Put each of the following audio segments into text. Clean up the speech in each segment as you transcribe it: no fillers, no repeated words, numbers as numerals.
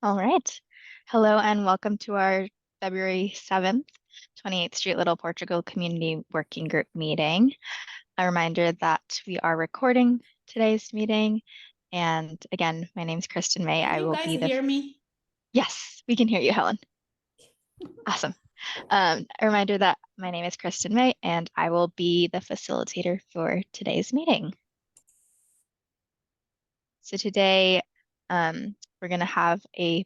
All right. Hello and welcome to our February 7th, 28th Street Little Portugal Community Working Group meeting. A reminder that we are recording today's meeting. And again, my name is Kristen May. Can I you will guys be the... hear me? Yes, we can hear you, Helen. Awesome. A reminder that my name is Kristen May and I will be the facilitator for today's meeting. So today, we're going to have a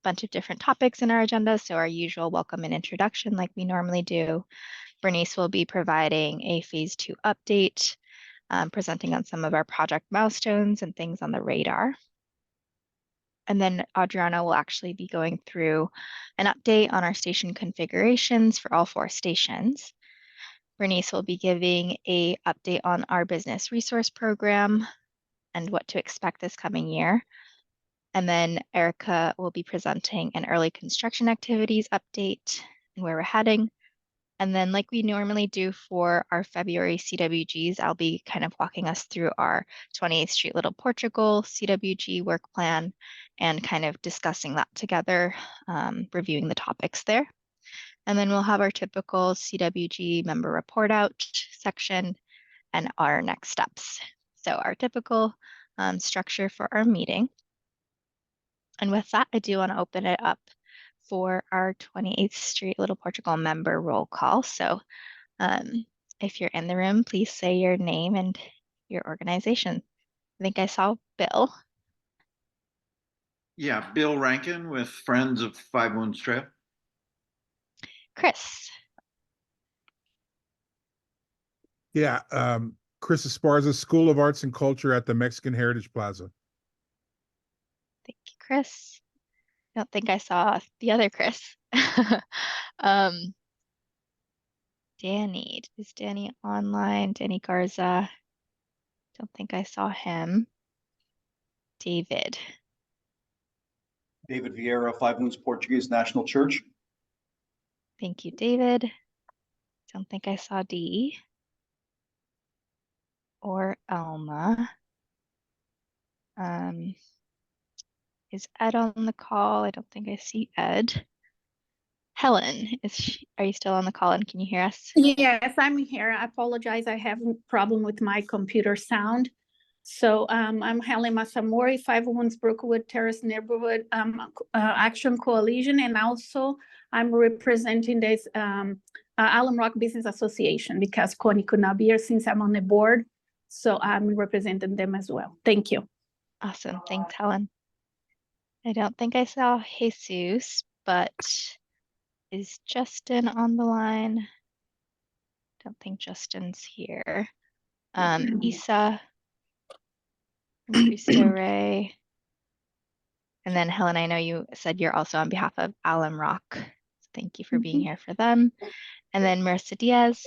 bunch of different topics in our agenda. So our usual welcome and introduction like we normally do. Bernice will be providing a phase 2 update, presenting on some of our project milestones and things on the radar. And then Adriana will actually be going through an update on our station configurations for all 4 stations. Bernice will be giving a update on our business resource program and what to expect this coming year. And then Erica will be presenting an early construction activities update and where we're heading. And then like we normally do for our February CWGs, I'll be kind of walking us through our 28th Street Little Portugal CWG work plan and kind of discussing that together, reviewing the topics there. And then we'll have our typical CWG member report out section and our next steps. So our typical structure for our meeting. And with that, I do want to open it up for our 28th Street Little Portugal member roll call. So if you're in the room, please say your name and your organization. I think I saw Bill. Yeah, Bill Rankin with Friends of Five Wounds Trail. Chris. Yeah, Chris Esparza, School of Arts and Culture at the Mexican Heritage Plaza. Thank you, Chris. I don't think I saw the other Chris. Danny. Is Danny online? Danny Garza. Don't think I saw him. David. David Vieira, Five Wounds Portuguese National Church. Thank you, David. Don't think I saw Dee or Alma. Is Ed on the call? I don't think I see Ed. Helen, are you still on the call and can you hear us? Yes, I'm here. I apologize. I have a problem with my computer sound. So I'm Helen Masamori, Five Wounds Brookwood Terrace Neighborhood Action Coalition, and also I'm representing this Alum Rock Business Association because Connie could not be here since I'm on the board. So I'm representing them as well. Thank you. Awesome. Thanks, Helen. I don't think I saw Jesus, but is Justin on the line? Don't think Justin's here. Isa from Cristo Rey. And then Helen, I know you said you're also on behalf of Alum Rock. So thank you for being here for them. And then Marissa Diaz.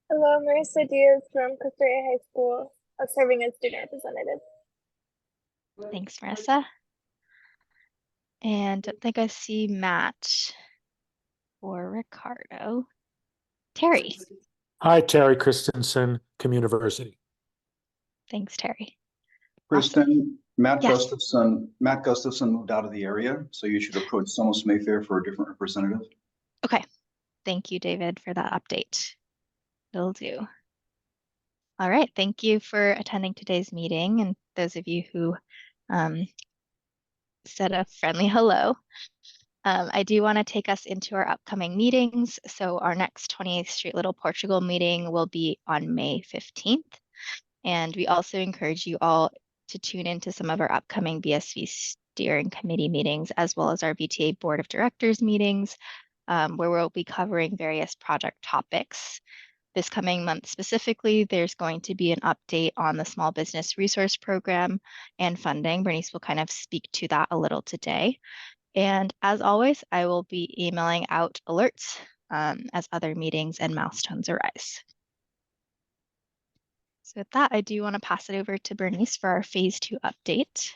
Hello, Marissa Diaz from Costa Rica High School, serving as student representative. Thanks, Marissa. And don't think I see Matt or Ricardo. Terry. Hi, Terry Christensen, Communiversity. Thanks, Terry. Kristen, Awesome. Matt Yes. Matt Gustafson moved out of the area, so you should approach Somos Mayfair for a different representative. Okay. Thank you, David, for that update. Will do. All right. Thank you for attending today's meeting. And those of you who said a friendly hello. I do want to take us into our upcoming meetings. So our next 28th Street Little Portugal meeting will be on May 15th. And we also encourage you all to tune into some of our upcoming BSV steering committee meetings, as well as our VTA Board of Directors meetings, where we'll be covering various project topics. This coming month specifically, there's going to be an update on the Small Business Resource Program and funding. Bernice will kind of speak to that a little today. And as always, I will be emailing out alerts as other meetings and milestones arise. So with that, I do want to pass it over to Bernice for our phase 2 update.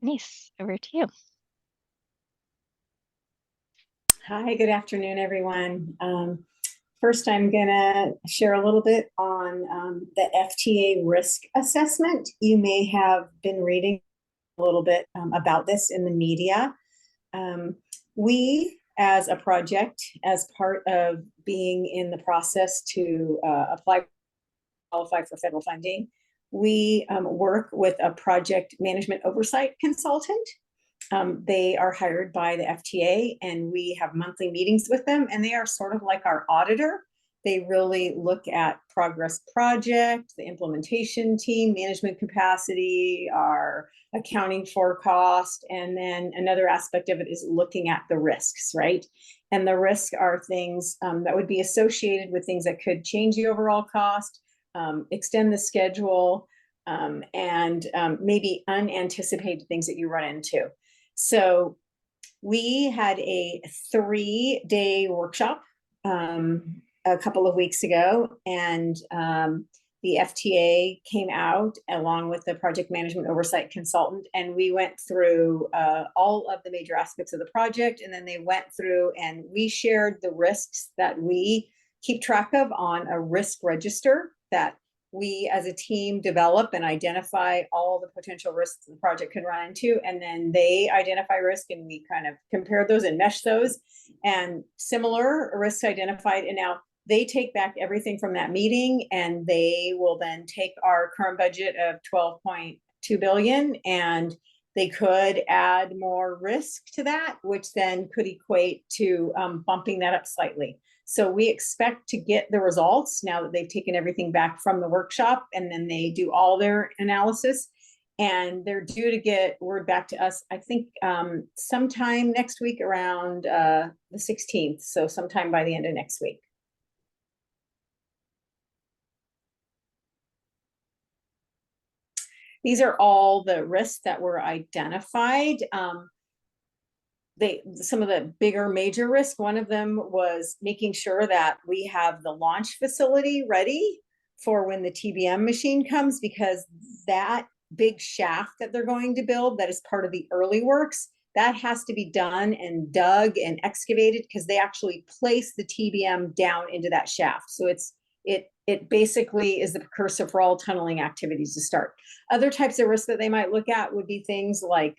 Bernice, over to you. Hi, good afternoon, everyone. First, I'm gonna share a little bit on the FTA risk assessment. You may have been reading little bit about this in the media. We, as a project, as part of being in the process to qualify for federal funding, we work with a project management oversight consultant. They are hired by the FTA, and we have monthly meetings with them, and they are sort of like our auditor. They really look at progress project, the implementation team, management capacity, our accounting for cost, and then another aspect of it is looking at the risks, right? And the risks are things that would be associated with things that could change the overall cost, extend the schedule, and maybe unanticipated things that you run into. So we had a 3-day workshop a couple of weeks ago, and the FTA came out along with the project management oversight consultant, and we went through all of the major aspects of the project, and then they went through and we shared the risks that we keep track of on a risk register that we as a team develop and identify all the potential risks the project could run into, and then they identify risk and we kind of compare those and mesh those, and similar risks identified. And now they take back everything from that meeting, and they will then take our current budget of 12.2 billion, and they could add more risk to that, which then could equate to bumping that up slightly. So we expect to get the results now that they've taken everything back from the workshop, and then they do all their analysis, and they're due to get word back to us, I think sometime next week around the 16th. So sometime by the end of next week. These are all the risks that were identified. Some of the bigger major risks, one of them was making sure that we have the launch facility ready for when the TBM machine comes, because that big shaft that they're going to build that is part of the early works, that has to be done and dug and excavated, because they actually place the TBM down into that shaft. So it basically is the precursor for all tunneling activities to start. Other types of risks that they might look at would be things like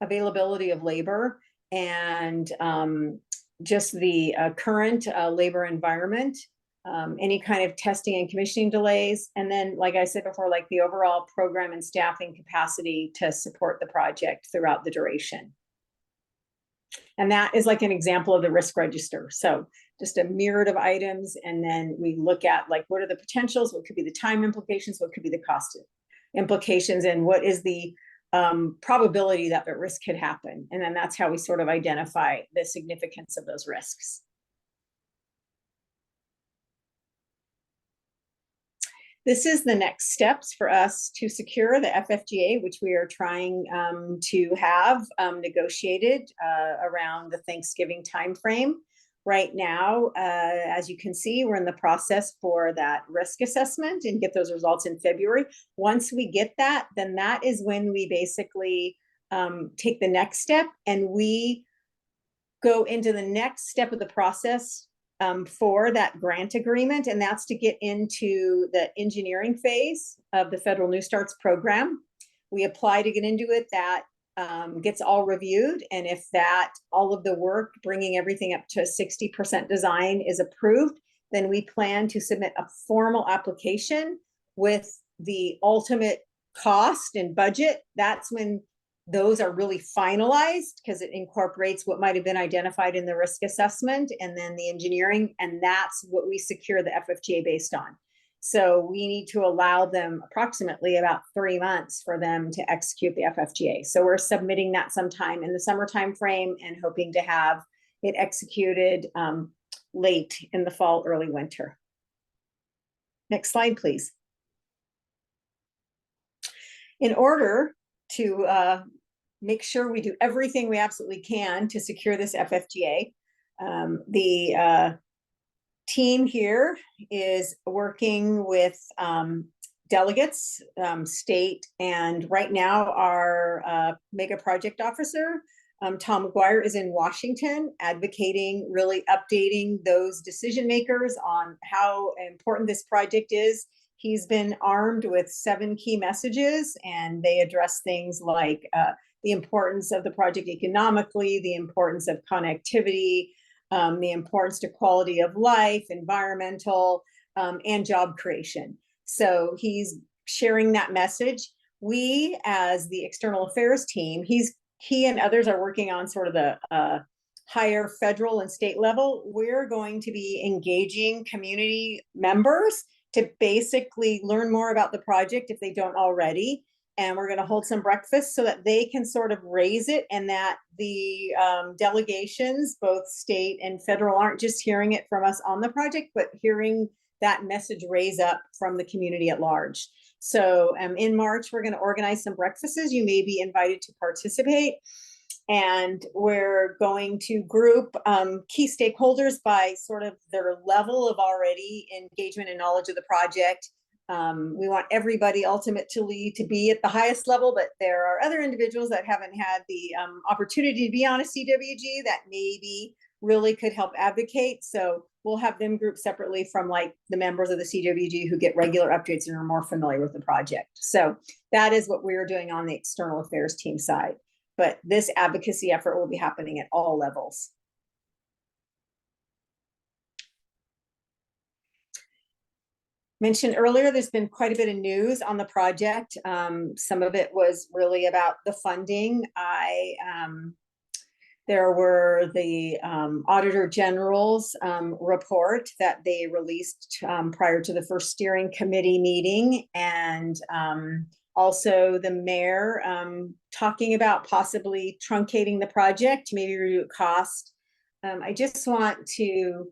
availability of labor and just the current labor environment, any kind of testing and commissioning delays. And then, like I said before, like the overall program and staffing capacity to support the project throughout the duration. And that is like an example of the risk register. So just a myriad of items. And then we look at like, what are the potentials? What could be the time implications? What could be the cost implications? And what is the probability that the risk could happen? And then that's how we sort of identify the significance of those risks. This is the next steps for us to secure the FFGA, which we are trying to have negotiated around the Thanksgiving timeframe. Right now, as you can see, we're in the process for that risk assessment and get those results in February. Once we get that, then that is when we basically take the next step, and we go into the next step of the process for that grant agreement, and that's to get into the engineering phase of the Federal New Starts program. We apply to get into it. That gets all reviewed, and if that all of the work, bringing everything up to 60% design, is approved, then we plan to submit a formal application with the ultimate cost and budget. That's when those are really finalized, because it incorporates what might have been identified in the risk assessment and then the engineering, and that's what we secure the FFGA based on. So we need to allow them approximately about 3 months for them to execute the FFGA. So we're submitting that sometime in the summer timeframe and hoping to have it executed late in the fall, early winter. Next slide, please. In order to make sure we do everything we absolutely can to secure this FFGA, the team here is working with delegates, state, and right now our mega project officer, Tom McGuire, is in Washington advocating, really updating those decision makers on how important this project is. He's been armed with 7 key messages, and they address things like the importance of the project economically, the importance of connectivity, the importance to quality of life, environmental, and job creation. So he's sharing that message. We, as the external affairs team, he and others are working on sort of the higher federal and state level. We're going to be engaging community members to basically learn more about the project if they don't already. And we're going to hold some breakfast so that they can sort of raise it, and that the delegations, both state and federal, aren't just hearing it from us on the project, but hearing that message raise up from the community at large. So in March, we're going to organize some breakfasts. You may be invited to participate. And we're going to group key stakeholders by sort of their level of already engagement and knowledge of the project. We want everybody ultimately to be at the highest level, but there are other individuals that haven't had the opportunity to be on a CWG that maybe really could help advocate. So we'll have them grouped separately from like the members of the CWG who get regular updates and are more familiar with the project. So that is what we're doing on the external affairs team side. But this advocacy effort will be happening at all levels. Mentioned earlier, there's been quite a bit of news on the project. Some of it was really about the funding. There were the Auditor General's report that they released prior to the first steering committee meeting, and also the mayor talking about possibly truncating the project, maybe reduce cost. I just want to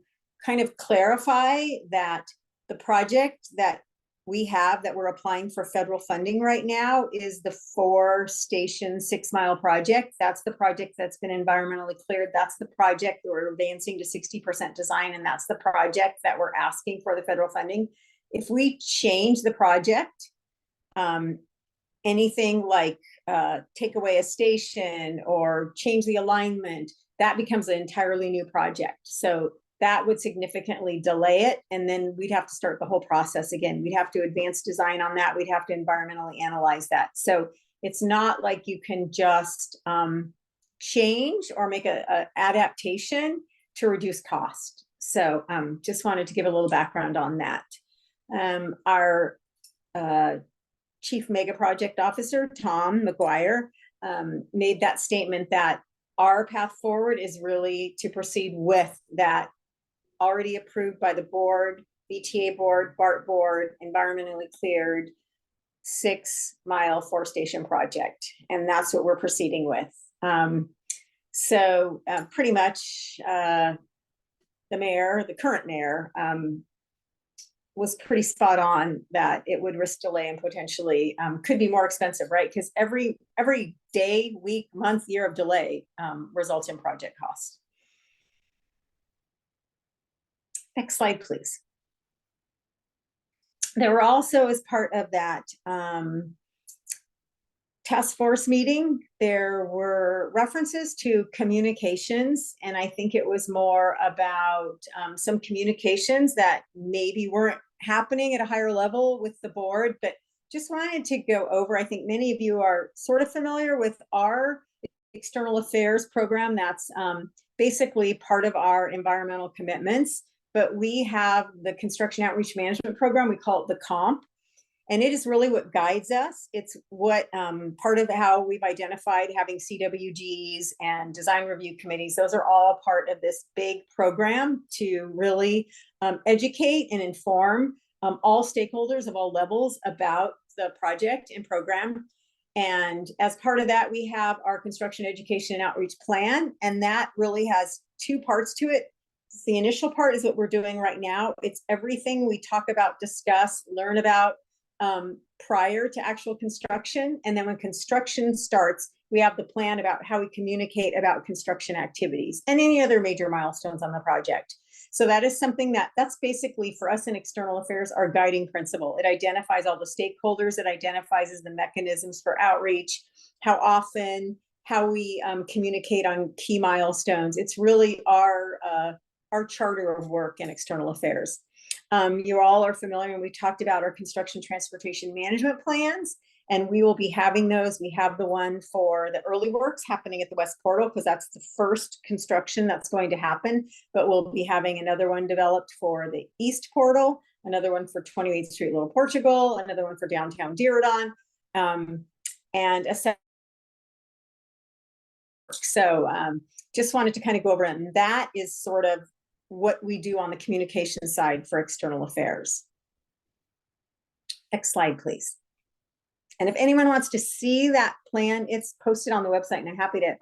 kind of clarify that the project that we have that we're applying for federal funding right now is the 4-station 6-mile project. That's the project that's been environmentally cleared. That's the project that we're advancing to 60% design, and that's the project that we're asking for the federal funding. If we change the project, anything like take away a station or change the alignment, that becomes an entirely new project. So that would significantly delay it, and then we'd have to start the whole process again. We'd have to advance design on that. We'd have to environmentally analyze that. So it's not like you can just change or make a adaptation to reduce cost. So just wanted to give a little background on that. Our Chief Mega Project Officer, Tom McGuire, made that statement that our path forward is really to proceed with that already approved by the board, VTA board, BART board, environmentally cleared 6-mile 4-station project. And that's what we're proceeding with. So pretty much the mayor, the current mayor, was pretty spot on that it would risk delay and potentially could be more expensive, right? Because every day, week, month, year of delay results in project cost. Next slide, please. There were also, as part of that task force meeting, there were references to communications, and I think it was more about some communications that maybe weren't happening at a higher level with the board, but just wanted to go over. I think many of you are sort of familiar with our external affairs program. That's basically part of our environmental commitments, but we have the construction outreach management program. We call it the COMP. And it is really what guides us. It's what part of how we've identified having CWGs and design review committees. Those are all part of this big program to really educate and inform all stakeholders of all levels about the project and program. And as part of that, we have our construction education and outreach plan. And that really has 2 parts to it. The initial part is what we're doing right now. It's everything we talk about, discuss, learn about prior to actual construction. And then when construction starts, we have the plan about how we communicate about construction activities and any other major milestones on the project. So that is something that's basically for us in external affairs, our guiding principle. It identifies all the stakeholders. It identifies the mechanisms for outreach, how often, how we communicate on key milestones. It's really our charter of work in external affairs. You all are familiar, and we talked about our construction transportation management plans, and we will be having those. We have the one for the early works happening at the West Portal, because that's the first construction that's going to happen, but we'll be having another one developed for the East Portal, another one for 28th Street Little Portugal, another one for downtown Diridon, and a set. So just wanted to kind of go over it, and that is sort of what we do on the communication side for external affairs. Next slide, please. And if anyone wants to see that plan, it's posted on the website, and I'm happy to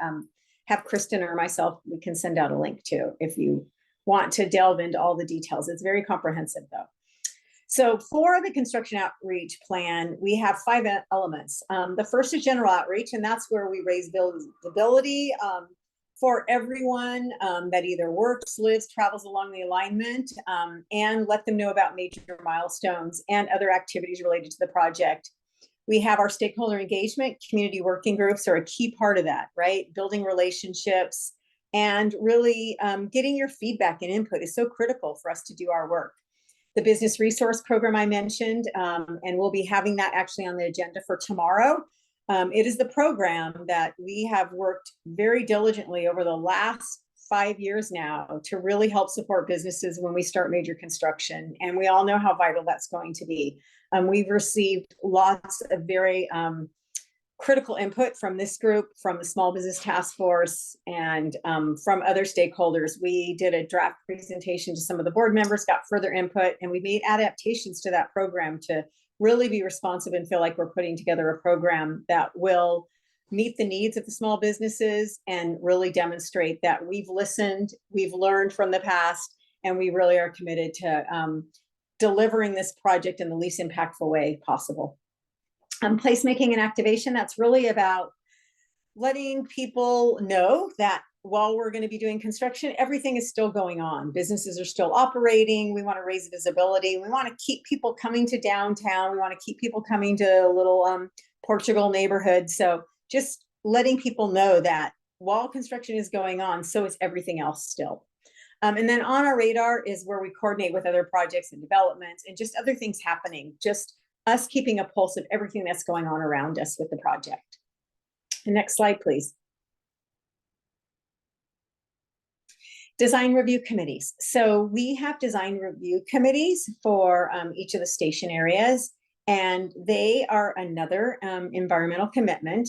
have Kristen or myself, we can send out a link to if you want to delve into all the details. It's very comprehensive though. So for the construction outreach plan, we have 5 elements. The first is general outreach, and that's where we raise visibility for everyone that either works, lives, travels along the alignment, and let them know about major milestones and other activities related to the project. We have our stakeholder engagement. Community working groups are a key part of that, right? Building relationships and really getting your feedback and input is so critical for us to do our work. The business resource program I mentioned, and we'll be having that actually on the agenda for tomorrow. It is the program that we have worked very diligently over the last 5 years now to really help support businesses when we start major construction. And we all know how vital that's going to be. We've received lots of very critical input from this group, from the Small Business Task Force, and from other stakeholders. We did a draft presentation to some of the board members, got further input, and we made adaptations to that program to really be responsive and feel like we're putting together a program that will meet the needs of the small businesses and really demonstrate that we've listened, we've learned from the past, and we really are committed to delivering this project in the least impactful way possible. Placemaking and activation, that's really about letting people know that while we're going to be doing construction, everything is still going on. Businesses are still operating. We want to raise visibility. We want to keep people coming to downtown. We want to keep people coming to little Portugal neighborhood. So just letting people know that while construction is going on, so is everything else still. And then on our radar is where we coordinate with other projects and developments and just other things happening. Just us keeping a pulse of everything that's going on around us with the project. And next slide, please. Design review committees. So we have design review committees for each of the station areas, and they are another environmental commitment.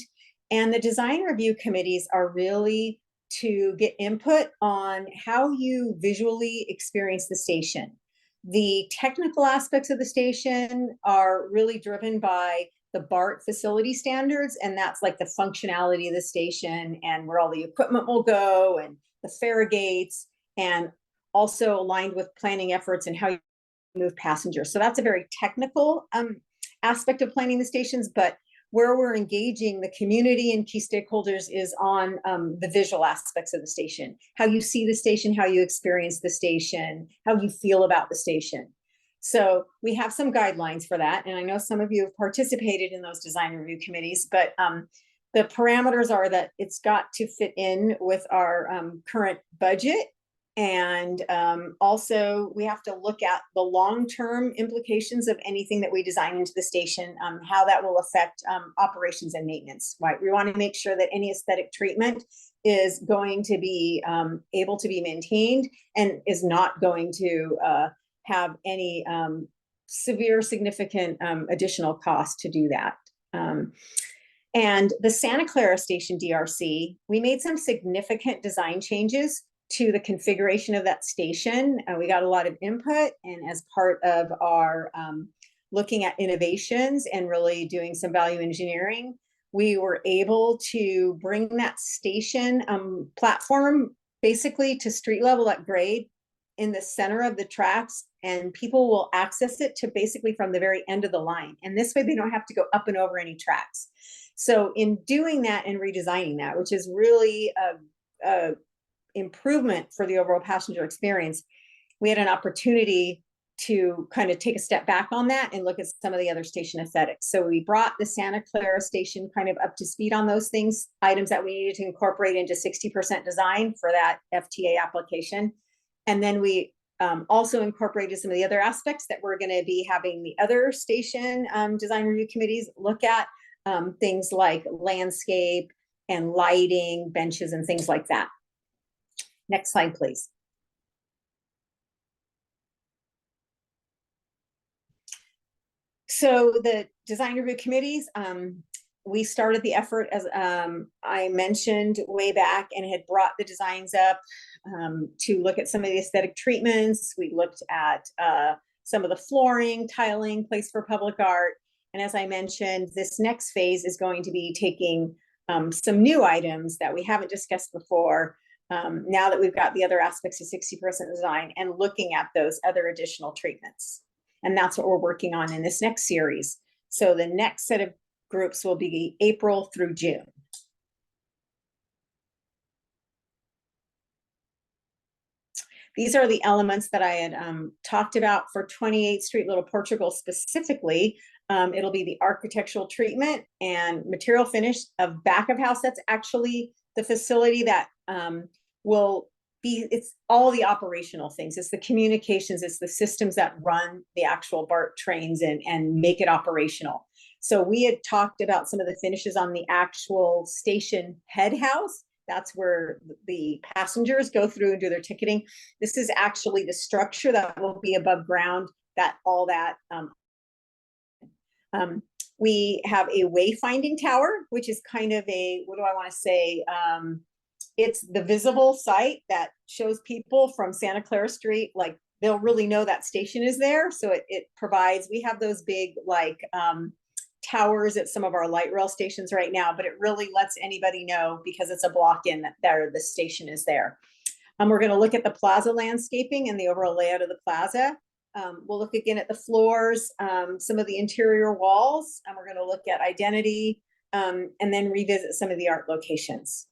And the design review committees are really to get input on how you visually experience the station. The technical aspects of the station are really driven by the BART facility standards, and that's like the functionality of the station and where all the equipment will go and the fare gates, and also aligned with planning efforts and how you move passengers. So that's a very technical aspect of planning the stations, but where we're engaging the community and key stakeholders is on the visual aspects of the station, how you see the station, how you experience the station, how you feel about the station. So we have some guidelines for that. And I know some of you have participated in those design review committees, but the parameters are that it's got to fit in with our current budget. And also we have to look at the long-term implications of anything that we design into the station, how that will affect operations and maintenance, right? We want to make sure that any aesthetic treatment is going to be able to be maintained and is not going to have any severe, significant additional cost to do that. And the Santa Clara Station DRC, we made some significant design changes to the configuration of that station. We got a lot of input, and as part of our looking at innovations and really doing some value engineering, we were able to bring that station platform basically to street level at grade in the center of the tracks, and people will access it to basically from the very end of the line. And this way they don't have to go up and over any tracks. So in doing that and redesigning that, which is really a improvement for the overall passenger experience, we had an opportunity to kind of take a step back on that and look at some of the other station aesthetics. So we brought the Santa Clara station kind of up to speed on those things, items that we needed to incorporate into 60% design for that FTA application. And then we also incorporated some of the other aspects that we're going to be having the other station design review committees look at, things like landscape and lighting, benches, and things like that. Next slide, please. So the design review committees, we started the effort, as I mentioned way back, and had brought the designs up to look at some of the aesthetic treatments. We looked at some of the flooring, tiling, place for public art. And as I mentioned, this next phase is going to be taking some new items that we haven't discussed before, now that we've got the other aspects of 60% design, and looking at those other additional treatments. And that's what we're working on in this next series. So the next set of groups will be April through June. These are the elements that I had talked about for 28th Street, Little Portugal specifically. It'll be the architectural treatment and material finish of back of house. That's actually the facility that will be, it's all the operational things. It's the communications, it's the systems that run the actual BART trains and make it operational. So we had talked about some of the finishes on the actual station head house. That's where the passengers go through and do their ticketing. This is actually the structure that will be above ground, that all that. We have a wayfinding tower, which is kind of a, what do I want to say? It's the visible site that shows people from Santa Clara Street, like they'll really know that station is there. So it provides, we have those big like towers at some of our light rail stations right now, but it really lets anybody know because it's a block in that there the station is there. We're going to look at the plaza landscaping and the overall layout of the plaza. We'll look again at the floors, some of the interior walls, and we're going to look at identity, and then revisit some of the art locations.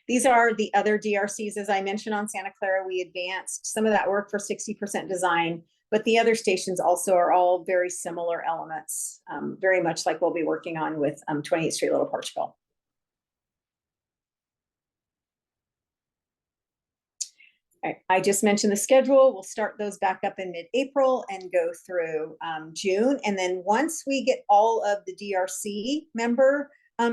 These are the other DRCs. As I mentioned on Santa Clara, we advanced some of that work for 60% design, but the other stations also are all very similar elements, very much like we'll be working on with 28th Street, Little Portugal. I just mentioned the schedule. We'll start those back up in mid-April and go through June. And then once we get all of the DRC member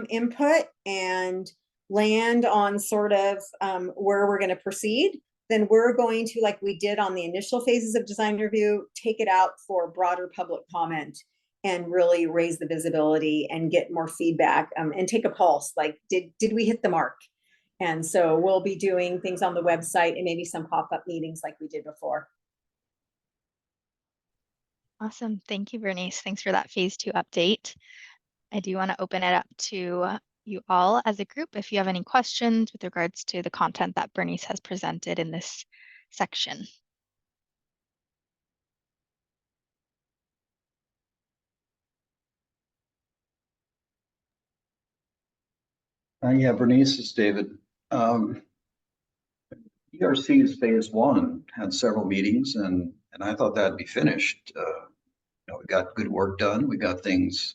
input and land on sort of where we're going to proceed, then we're going to, like we did on the initial phases of design review, take it out for broader public comment and really raise the visibility and get more feedback and take a pulse. Like, did we hit the mark? And so we'll be doing things on the website and maybe some pop-up meetings like we did before. Awesome. Thank you, Bernice. Thanks for that phase 2 update. I do want to open it up to you all as a group if you have any questions with regards to the content that Bernice has presented in this section. Yeah, Bernice, is David. ERC's phase 1 had several meetings, and I thought that'd be finished. We got good work done. We got things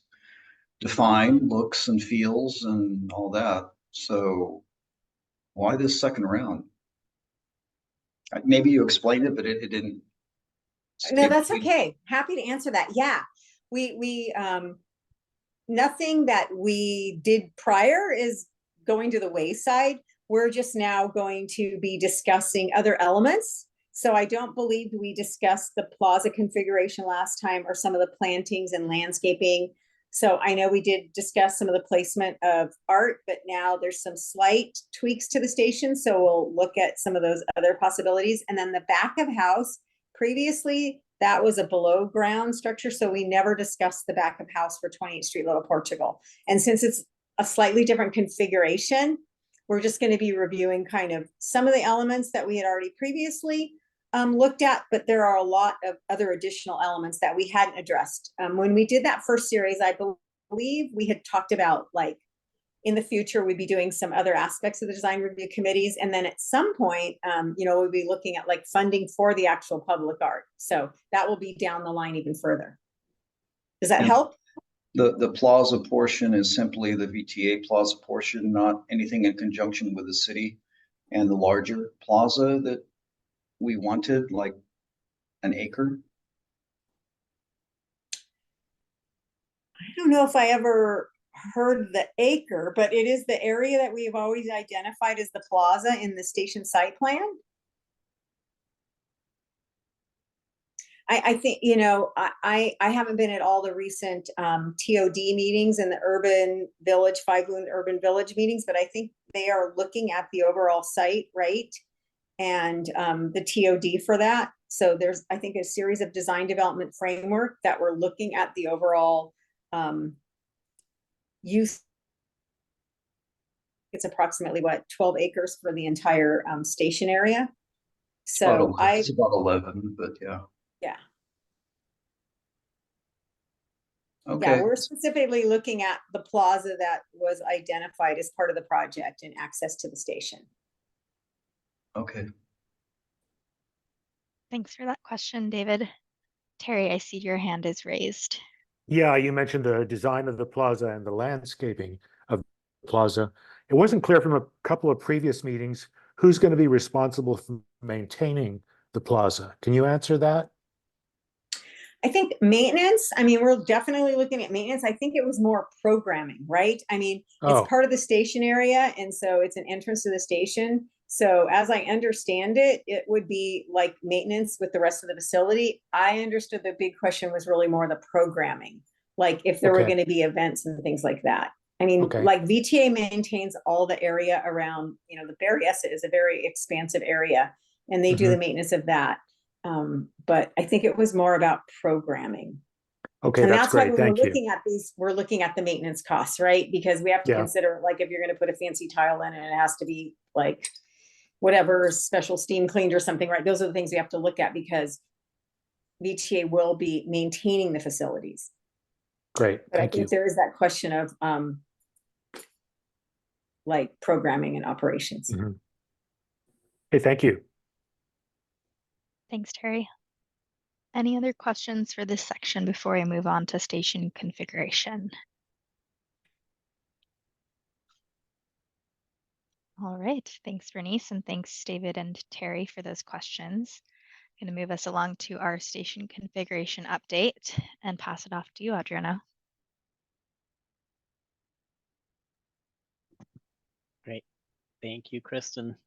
defined, looks and feels, and all that. So, why this second round? Maybe you explained it, but it didn't. No, that's okay. Happy to answer that. Yeah, we nothing that we did prior is going to the wayside. We're just now going to be discussing other elements. So I don't believe we discussed the plaza configuration last time or some of the plantings and landscaping. So I know we did discuss some of the placement of art, but now there's some slight tweaks to the station. So we'll look at some of those other possibilities. And then the back of house, previously that was a below ground structure. So we never discussed the back of house for 28th Street, Little Portugal. And since it's a slightly different configuration, we're just going to be reviewing kind of some of the elements that we had already previously looked at, but there are a lot of other additional elements that we hadn't addressed. When we did that first series, I believe we had talked about, like, in the future, we'd be doing some other aspects of the design review committees. And then at some point, we'll be looking at like funding for the actual public art. So that will be down the line even further. Does that help? The plaza portion is simply the VTA plaza portion, not anything in conjunction with the city. and the larger plaza that we wanted, like an acre? I don't know if I ever heard the acre, but it is the area that we've always identified as the plaza in the station site plan. I think, you know, I haven't been at all the recent TOD meetings and the urban village, 5 Wound urban village meetings, but I think they are looking at the overall site, right? And the TOD for that. So there's, I think, a series of design development framework that we're looking at the overall use. It's approximately what, 12 acres for the entire station area. So It's about 11, but yeah. Yeah. Okay. Yeah, we're specifically looking at the plaza that was identified as part of the project and access to the station. Okay. Thanks for that question, David. Terry, I see your hand is raised. Yeah, you mentioned the design of the plaza and the landscaping of the plaza. It wasn't clear from a couple of previous meetings who's going to be responsible for maintaining the plaza. Can you answer that? I think maintenance, I mean, we're definitely looking at maintenance. I think it was more programming, right? I mean, it's part of the station area, and so it's an entrance to the station. So as I understand it, it would be like maintenance with the rest of the facility. I understood the big question was really more the programming, like if there were going to be events and things like that. I mean, like VTA maintains all the area around, you know, the Berryessa is a very expansive area, and they do the maintenance of that. But I think it was more about programming. Okay, and that's that's why great. we're Thank you. looking at these, we're looking at the maintenance costs, right? Because we have to consider, like, if you're going to put a fancy tile in and it has to be like whatever special steam cleaned or something, right? Those are the things we have to look at because VTA will be maintaining the facilities. Great. But Thank I think you. there is that question of like programming and operations. Hey, thank you. Thanks, Terry. Any other questions for this section before I move on to station configuration? All right, thanks Bernice, and thanks David and Terry for those questions. I'm going to move us along to our station configuration update and pass it off to you, Adriana. Great, thank you, Kristen.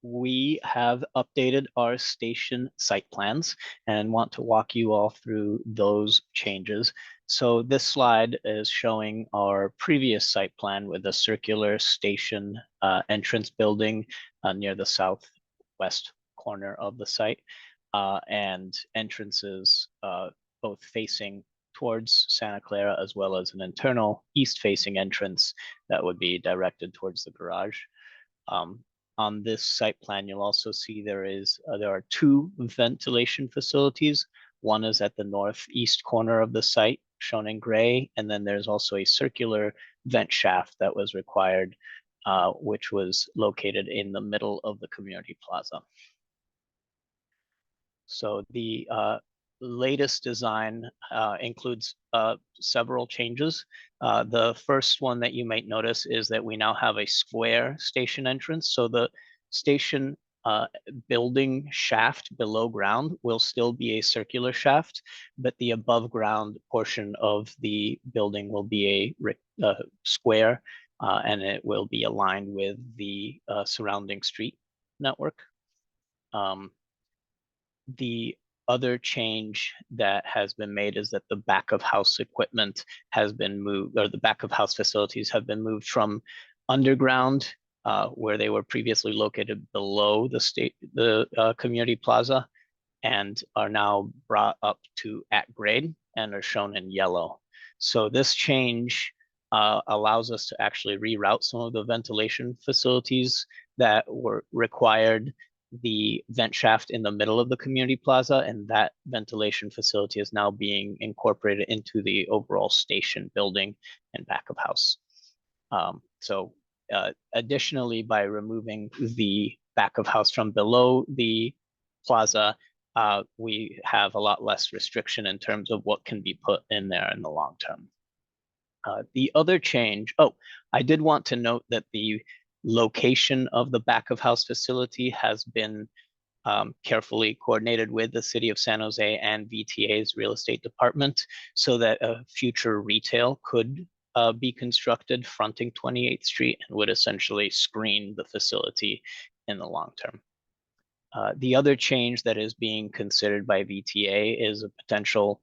We have updated our station site plans and want to walk you all through those changes. So this slide is showing our previous site plan with a circular station entrance building near the southwest corner of the site and entrances both facing towards Santa Clara as well as an internal east-facing entrance that would be directed towards the garage. On this site plan, you'll also see there are 2 ventilation facilities. One is at the northeast corner of the site, shown in gray, and then there's also a circular vent shaft that was required, which was located in the middle of the community plaza. So the latest design includes several changes. The first one that you might notice is that we now have a square station entrance. So the station building shaft below ground will still be a circular shaft, but the above ground portion of the building will be a square, and it will be aligned with the surrounding street network. The other change that has been made is that the back of house equipment has been moved, or the back of house facilities have been moved from underground, where they were previously located below the community plaza, and are now brought up to at grade and are shown in yellow. So this change allows us to actually reroute some of the ventilation facilities that were required the vent shaft in the middle of the community plaza, and that ventilation facility is now being incorporated into the overall station building and back of house. Additionally, by removing the back of house from below the plaza, we have a lot less restriction in terms of what can be put in there in the long term. The other change, I did want to note that the location of the back of house facility has been carefully coordinated with the City of San Jose and VTA's real estate department so that a future retail could be constructed fronting 28th Street and would essentially screen the facility in the long term. The other change that is being considered by VTA is a potential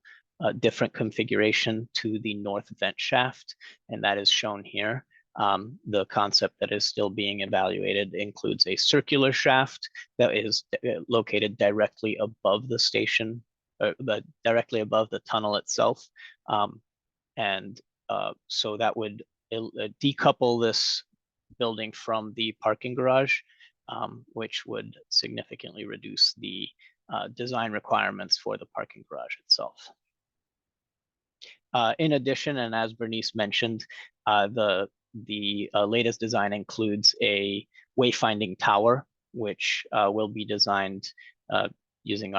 different configuration to the north vent shaft, and that is shown here. The concept that is still being evaluated includes a circular shaft that is located directly above the station, directly above the tunnel itself. So that would decouple this building from the parking garage, which would significantly reduce the design requirements for the parking garage itself. In addition, and as Bernice mentioned, the latest design includes a wayfinding tower, which will be designed using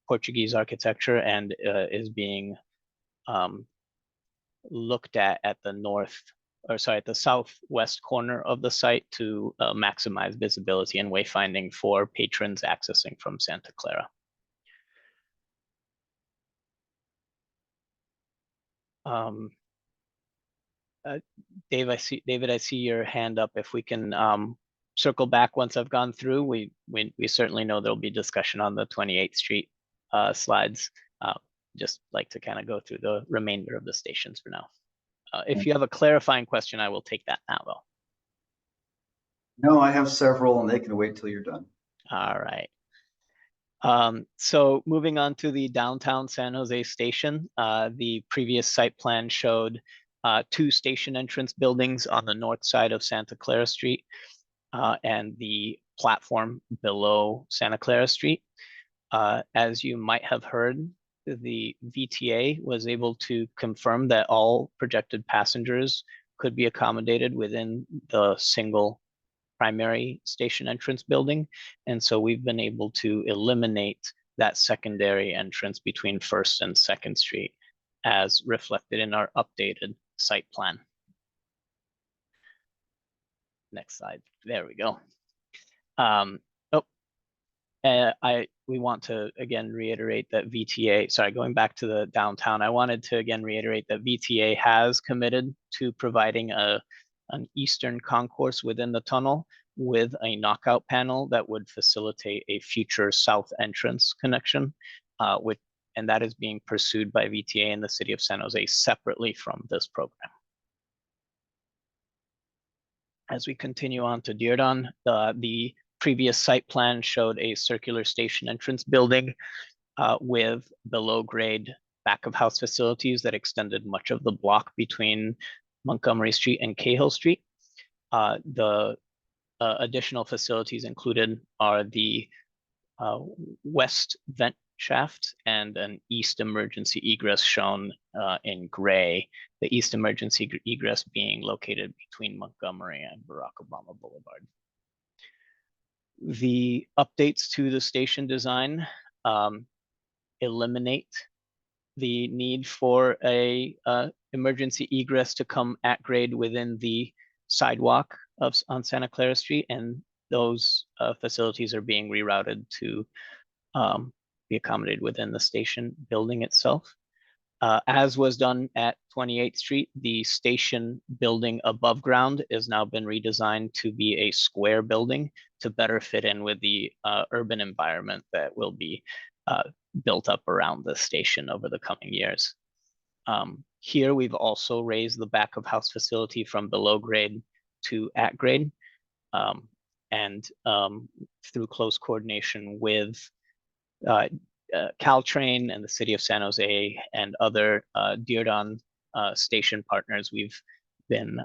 Portuguese architecture and is being looked at the southwest corner of the site to maximize visibility and wayfinding for patrons accessing from Santa Clara. David, I see your hand up. If we can circle back once I've gone through, we certainly know there'll be discussion on the 28th Street slides. Just like to kind of go through the remainder of the stations for now. If you have a clarifying question, I will take that now, though. No, I have several, and they can wait till you're done. All right. So moving on to the downtown San Jose station, the previous site plan showed 2 station entrance buildings on the north side of Santa Clara Street and the platform below Santa Clara Street. As you might have heard, the VTA was able to confirm that all projected passengers could be accommodated within the single primary station entrance building. And so we've been able to eliminate that secondary entrance between 1st and 2nd Street as reflected in our updated site plan. Next slide. There we go. We want to again reiterate that VTA, sorry, going back to the downtown, I wanted to again reiterate that VTA has committed to providing an eastern concourse within the tunnel with a knockout panel that would facilitate a future south entrance connection, and that is being pursued by VTA and the City of San Jose separately from this program. As we continue on to Dierdon, the previous site plan showed a circular station entrance building with below grade back of house facilities that extended much of the block between Montgomery Street and Cahill Street. The additional facilities included are the west vent shaft and an east emergency egress shown in gray, the east emergency egress being located between Montgomery and Barack Obama Boulevard. The updates to the station design eliminate the need for a emergency egress to come at grade within the sidewalk on Santa Clara Street, and those facilities are being rerouted to be accommodated within the station building itself. As was done at 28th Street, the station building above ground has now been redesigned to be a square building to better fit in with the urban environment that will be built up around the station over the coming years. Here, we've also raised the back of house facility from below grade to at grade, and through close coordination with Caltrain and the City of San Jose and other Dierdon station partners, we've been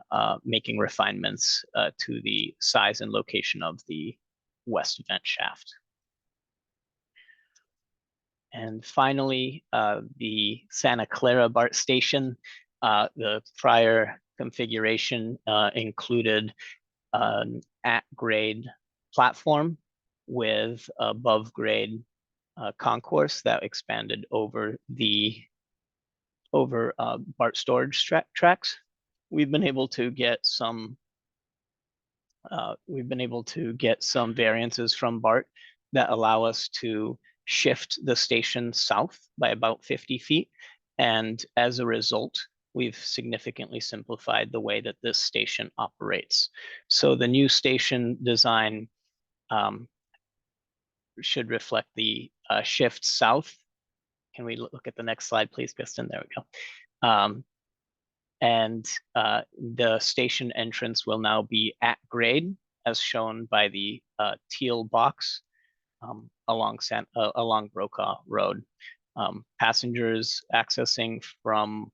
making refinements to the size and location of the west vent shaft. And finally, the Santa Clara BART station, the prior configuration included an at-grade platform with above grade concourse that expanded over BART storage tracks. we've been able to get some variances from BART that allow us to shift the station south by about 50 feet. And as a result, we've significantly simplified the way that this station operates. So the new station design should reflect the shift south. Can we look at the next slide, please, Kristen? There we go. And the station entrance will now be at grade, as shown by the teal box along Brokaw Road. Passengers accessing from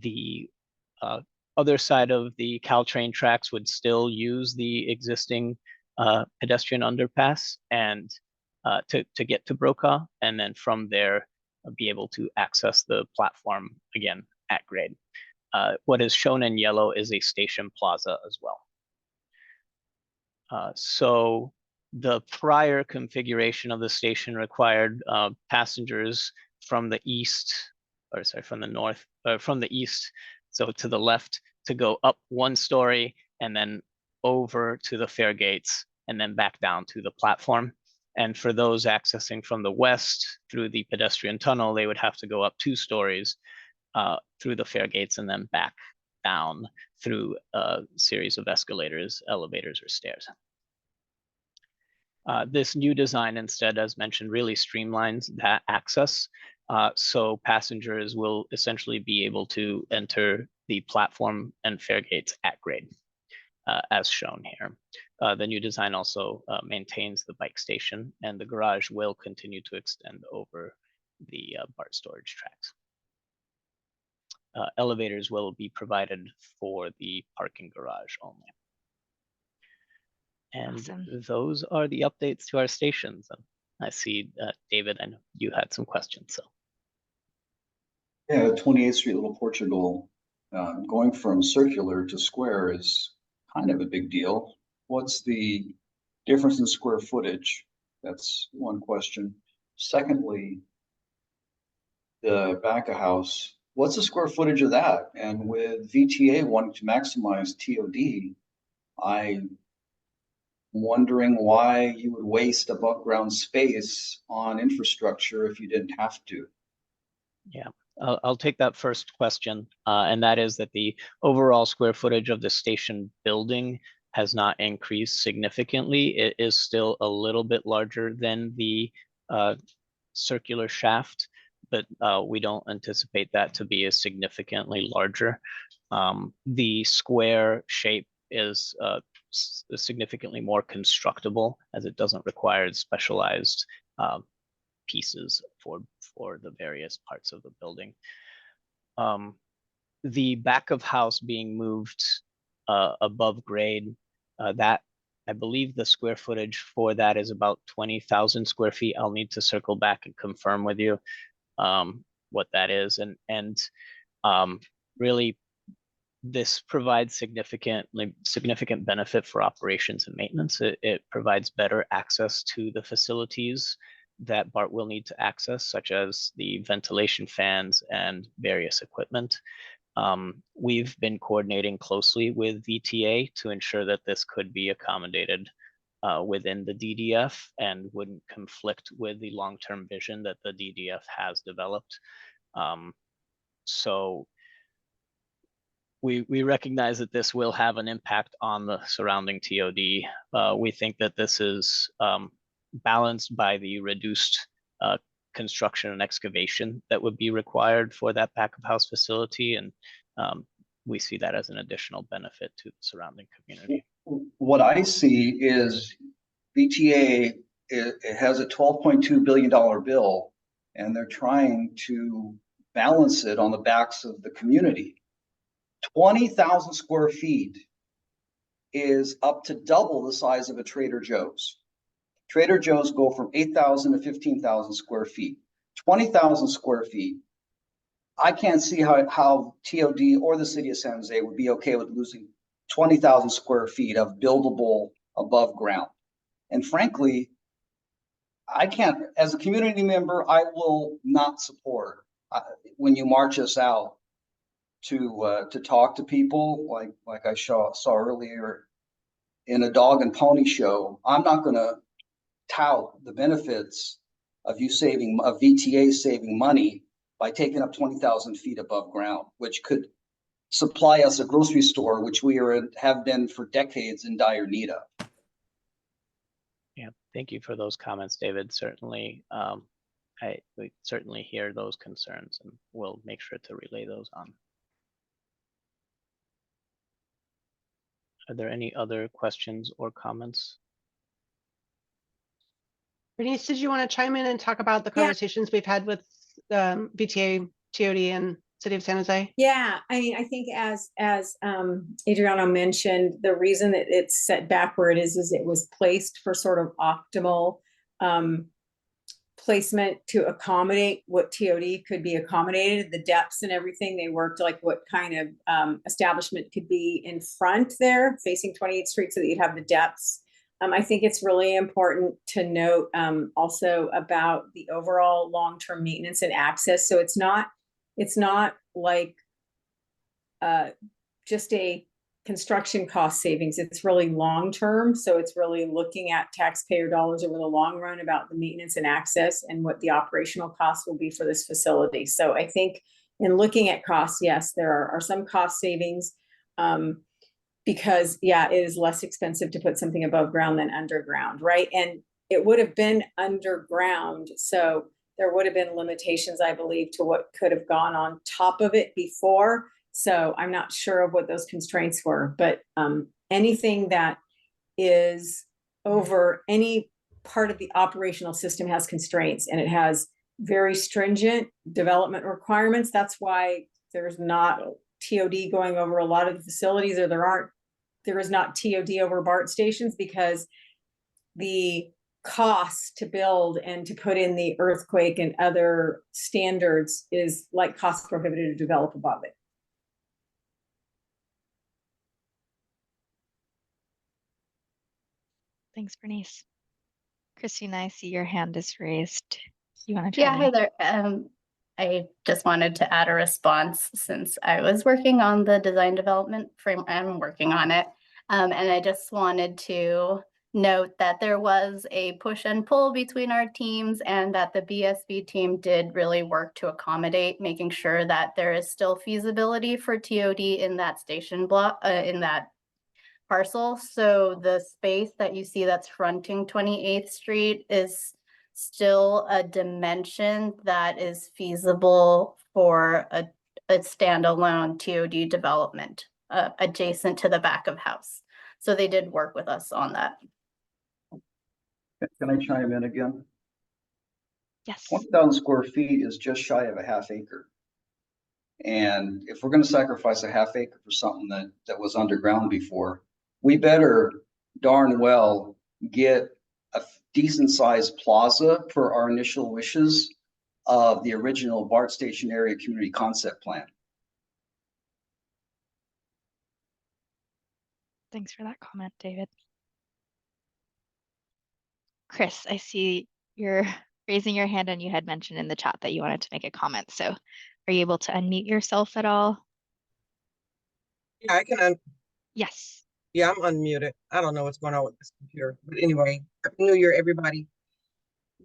the other side of the Caltrain tracks would still use the existing pedestrian underpass and to get to Brokaw, and then from there be able to access the platform again at grade. What is shown in yellow is a station plaza as well. So the prior configuration of the station required passengers from the east, or sorry, from the north, from the east, so to the left, to go up one story and then over to the fare gates and then back down to the platform. And for those accessing from the west through the pedestrian tunnel, they would have to go up 2 stories through the fare gates and then back down through a series of escalators, elevators, or stairs. This new design instead, as mentioned, really streamlines that access. So passengers will essentially be able to enter the platform and fare gates at grade, as shown here. The new design also maintains the bike station, and the garage will continue to extend over the BART storage tracks. Elevators will be provided for the parking garage only. And Awesome. those are the updates to our stations. And I see, David, and you had some questions. So. Yeah, 28th Street, Little Portugal, going from circular to square is kind of a big deal. What's the difference in square footage? That's one question. Secondly, the back of house, what's the square footage of that? And with VTA wanting to maximize TOD, I'm wondering why you would waste above ground space on infrastructure if you didn't have to. Yeah, I'll take that first question, and that is that the overall square footage of the station building has not increased significantly. It is still a little bit larger than the circular shaft, but we don't anticipate that to be as significantly larger. The square shape is significantly more constructible, as it doesn't require specialized pieces for the various parts of the building. The back of house being moved above grade, that I believe the square footage for that is about 20,000 square feet. I'll need to circle back and confirm with you what that is. And really, this provides significant benefit for operations and maintenance. It provides better access to the facilities that BART will need to access, such as the ventilation fans and various equipment. We've been coordinating closely with VTA to ensure that this could be accommodated within the DDF and wouldn't conflict with the long-term vision that the DDF has developed. So we recognize that this will have an impact on the surrounding TOD. We think that this is balanced by the reduced construction and excavation that would be required for that back of house facility, and we see that as an additional benefit to the surrounding community. What I see is VTA it has a $12.2 billion bill, and they're trying to balance it on the backs of the community. 20,000 square feet is up to double the size of a Trader Joe's. Trader Joe's go from 8,000 to 15,000 square feet. 20,000 square feet. I can't see how TOD or the city of San Jose would be okay with losing 20,000 square feet of buildable above ground. And frankly, I can't, as a community member, I will not support when you march us out to talk to people like I saw earlier in a dog and pony show. I'm not going to tout the benefits of VTA saving money by taking up 20,000 feet above ground, which could supply us a grocery store, which have been for decades in dire need of. Yeah, thank you for those comments, David. Certainly, we certainly hear those concerns, and we'll make sure to relay those on. Are there any other questions or comments? Bernice, did you want to chime in and talk about the Yeah. conversations we've had with VTA, TOD, and City of San Jose? Yeah, I mean, I think as Adriano mentioned, the reason that it's set back where it is it was placed for sort of optimal placement to accommodate what TOD could be accommodated, the depths and everything. They worked like what kind of establishment could be in front there facing 28th Street so that you'd have the depths. I think it's really important to note also about the overall long-term maintenance and access. So it's not like just a construction cost savings. It's really long-term. So it's really looking at taxpayer dollars over the long run about the maintenance and access and what the operational costs will be for this facility. So I think in looking at costs, yes, there are some cost savings because yeah, it is less expensive to put something above ground than underground, right? And it would have been underground. So there would have been limitations, I believe, to what could have gone on top of it before. So I'm not sure of what those constraints were, but anything that is over any part of the operational system has constraints, and it has very stringent development requirements. That's why there's not TOD going over a lot of the facilities, or there is not TOD over BART stations, because the cost to build and to put in the earthquake and other standards is like cost prohibitive to develop above it. Thanks, Bernice. Christina, I see your hand is raised. You want to Yeah, chime hi in? there. I just wanted to add a response since I was working on the design development frame. I'm working on it. And I just wanted to note that there was a push and pull between our teams, and that the BSB team did really work to accommodate, making sure that there is still feasibility for TOD in that station block, in that parcel. So the space that you see that's fronting 28th Street is still a dimension that is feasible for a standalone TOD development adjacent to the back of house. So they did work with us on that. Can I chime in again? Yes. 20,000 square feet is just shy of a half acre. And if we're going to sacrifice a half acre for something that was underground before, we better darn well get a decent sized plaza for our initial wishes of the original BART station area community concept plan. Thanks for that comment, David. Chris, I see you're raising your hand, and you had mentioned in the chat that you wanted to make a comment. So are you able to unmute yourself at all? Yeah, I can. Yes. Yeah, I'm unmuted. I don't know what's going on with this computer. But anyway, Happy New Year, everybody.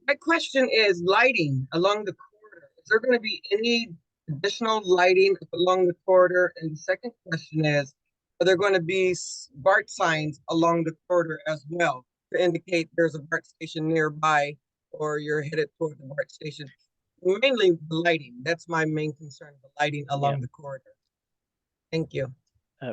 My question is lighting along the corridor. Is there going to be any additional lighting along the corridor? And the second question is, are there going to be BART signs along the corridor as well to indicate there's a BART station nearby, or you're headed toward the BART station? Mainly the lighting. That's my main concern, the lighting along the corridor. Thank you.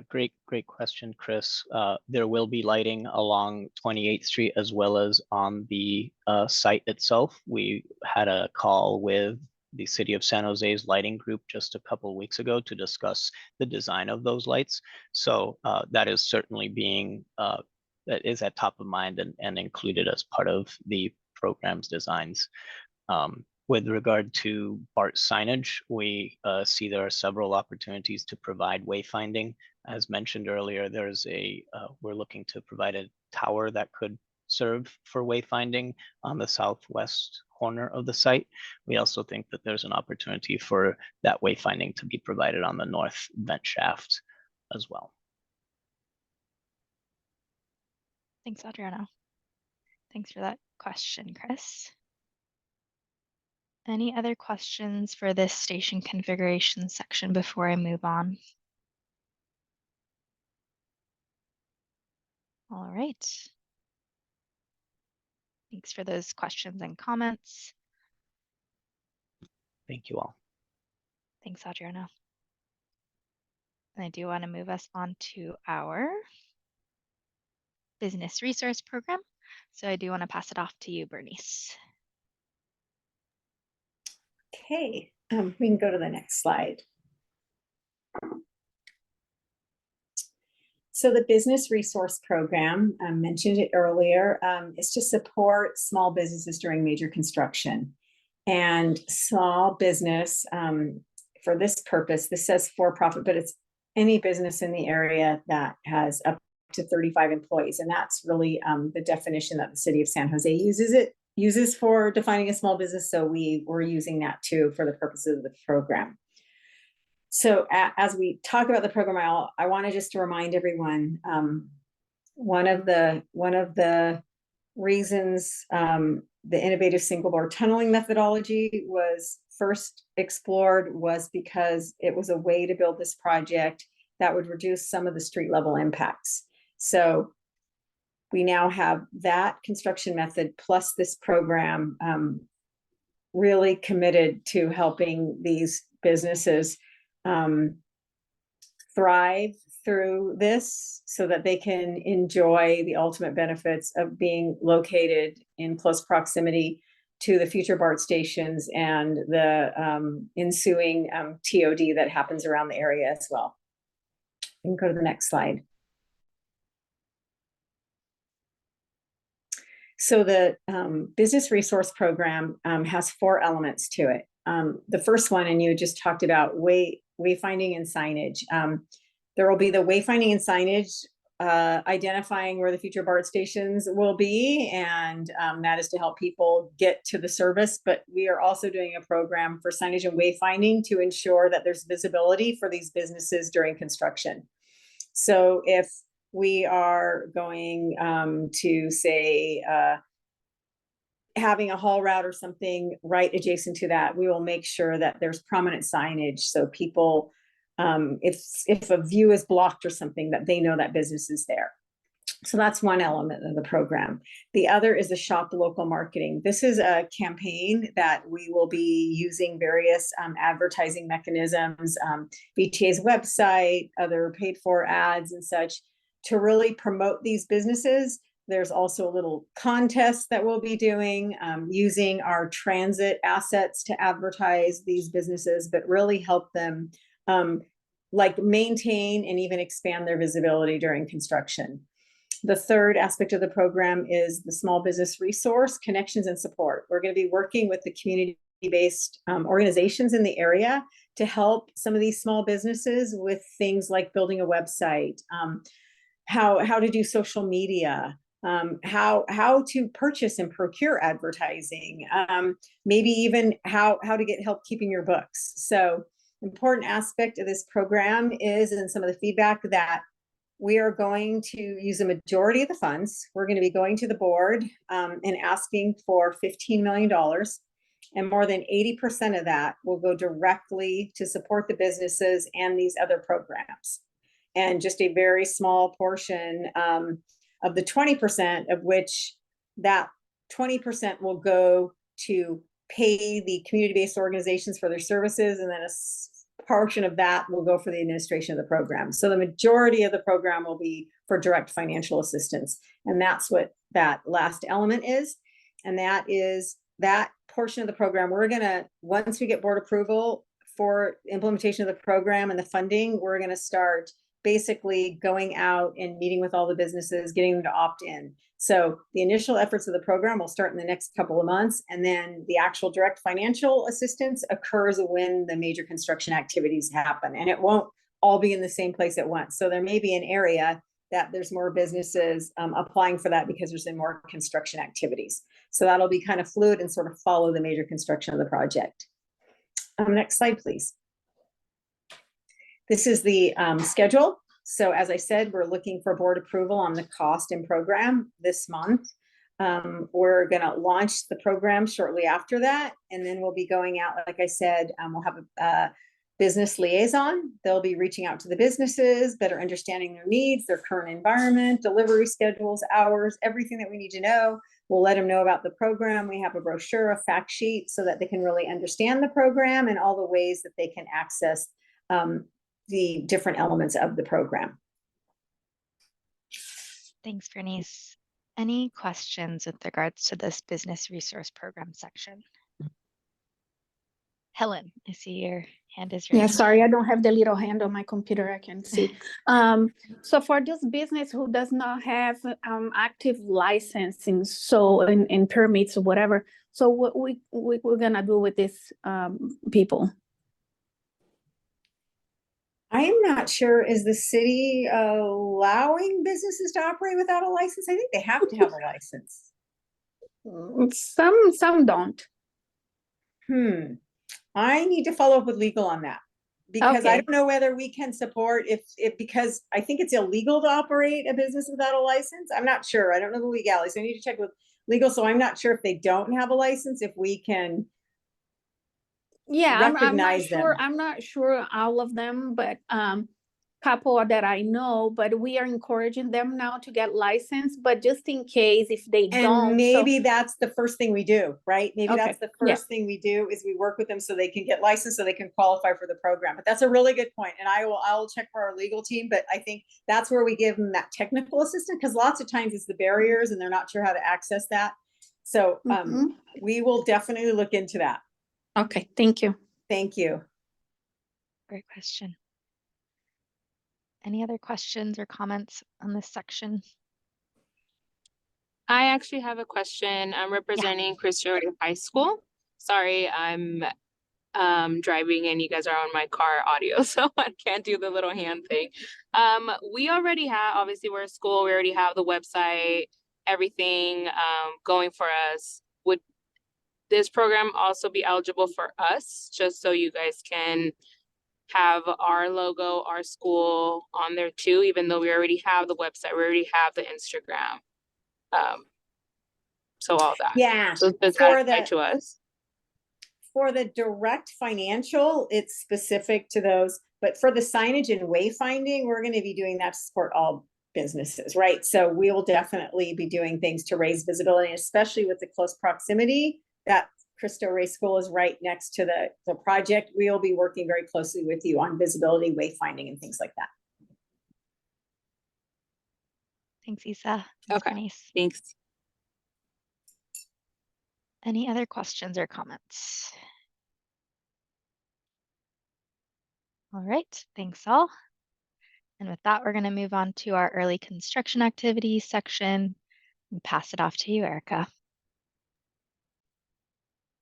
Great question, Chris. There will be lighting along 28th Street as well as on the site itself. We had a call with the City of San Jose's lighting group just a couple of weeks ago to discuss the design of those lights. So that is certainly being, that is at top of mind and included as part of the program's designs. With regard to BART signage, we see there are several opportunities to provide wayfinding. As mentioned earlier, there's we're looking to provide a tower that could serve for wayfinding on the southwest corner of the site. We also think that there's an opportunity for that wayfinding to be provided on the north vent shaft as well. Thanks, Adriana. Thanks for that question, Chris. Any other questions for this station configuration section before I move on? All right. Thanks for those questions and comments. Thank you all. Thanks, Adriana. And I do want to move us on to our business resource program. So I do want to pass it off to you, Bernice. Okay, we can go to the next slide. So the business resource program, I mentioned it earlier, is to support small businesses during major construction. And small business, for this purpose, this says for-profit, but it's any business in the area that has up to 35 employees. And that's really the definition that the city of San Jose uses for defining a small business. So we're using that too for the purposes of the program. So as we talk about the program, I want to just remind everyone, one of the reasons the innovative single bore tunneling methodology was first explored was because it was a way to build this project that would reduce some of the street level impacts. So we now have that construction method plus this program really committed to helping these businesses thrive through this so that they can enjoy the ultimate benefits of being located in close proximity to the future BART stations and the ensuing TOD that happens around the area as well. You can go to the next slide. So the business resource program has 4 elements to it. The first one, and you just talked about wayfinding and signage. There will be the wayfinding and signage identifying where the future BART stations will be, and that is to help people get to the service. But we are also doing a program for signage and wayfinding to ensure that there's visibility for these businesses during construction. So if we are going to say having a haul route or something right adjacent to that, we will make sure that there's prominent signage so people, if a view is blocked or something, that they know that business is there. So that's one element of the program. The other is the shop local marketing. This is a campaign that we will be using various advertising mechanisms, VTA's website, other paid for ads and such, to really promote these businesses. There's also a little contest that we'll be doing using our transit assets to advertise these businesses, but really help them like maintain and even expand their visibility during construction. The third aspect of the program is the small business resource, connections and support. We're going to be working with the community-based organizations in the area to help some of these small businesses with things like building a website, how to do social media, how to purchase and procure advertising, maybe even how to get help keeping your books. So important aspect of this program is, and some of the feedback, that we are going to use a majority of the funds. We're going to be going to the board and asking for $15 million. And more than 80% of that will go directly to support the businesses and these other programs. And just a very small portion of the 20%, of which that 20% will go to pay the community-based organizations for their services, and then a portion of that will go for the administration of the program. So the majority of the program will be for direct financial assistance. And that's what that last element is. And that is that portion of the program. We're gonna, once we get board approval for implementation of the program and the funding, we're gonna start basically going out and meeting with all the businesses, getting them to opt in. So the initial efforts of the program will start in the next couple of months, and then the actual direct financial assistance occurs when the major construction activities happen, and it won't all be in the same place at once. So there may be an area that there's more businesses applying for that because there's been more construction activities. So that'll be kind of fluid and sort of follow the major construction of the project. Next slide, please. This is the schedule. So as I said, we're looking for board approval on the cost and program this month. We're going to launch the program shortly after that, and then we'll be going out, like I said, we'll have a business liaison. They'll be reaching out to the businesses, better understanding their needs, their current environment, delivery schedules, hours, everything that we need to know. We'll let them know about the program. We have a brochure, a fact sheet, so that they can really understand the program and all the ways that they can access the different elements of the program. Thanks, Bernice. Any questions with regards to this business resource program section? Helen, I see your hand is raised. Yeah, sorry, I don't have the little hand on my computer. I can see. So for this business who does not have active licensing, so in permits or whatever, so what we're gonna do with these people? I am not sure, is the city allowing businesses to operate without a license? I think they have to have a license. Some don't. I need to follow up with legal on that, because I Okay. don't know whether we can support if because I think it's illegal to operate a business without a license. I'm not sure. I don't know the legalities. So I need to check with legal. So I'm not sure if they don't have a license, if we can Yeah, I'm not recognize sure. them. I'm not sure all of them, but couple that I know, but we are encouraging them now to get licensed, but just in case if they don't. And maybe that's the first thing we do, right? Maybe Okay, that's the yeah. first thing we do is we work with them so they can get licensed, so they can qualify for the program. But that's a really good point. And I'll check for our legal team, but I think that's where we give them that technical assistance, because lots of times it's the barriers and they're not sure how to access that. So we will definitely look into that. Okay, thank you. Thank you. Great question. Any other questions or comments on this section? I actually have a question. I'm representing Chris George High School. Sorry, I'm driving and you guys are on my car audio, so I can't do the little hand thing. We already have, obviously we're a school, we already have the website, everything going for us. Would this program also be eligible for us, just so you guys can have our logo, our school on there too, even though we already have the website, we already have the Instagram. So all that. Yeah. So does that apply to us? For the direct financial, it's specific to those, but for the signage and wayfinding, we're going to be doing that to support all businesses, right? So we will definitely be doing things to raise visibility, especially with the close proximity that Cristo Rey School is right next to the project. We will be working very closely with you on visibility, wayfinding, and things like that. Thanks, Isa. Okay, Nice. thanks. Any other questions or comments? All right, thanks all. And with that, we're going to move on to our early construction activities section and pass it off to you, Erica.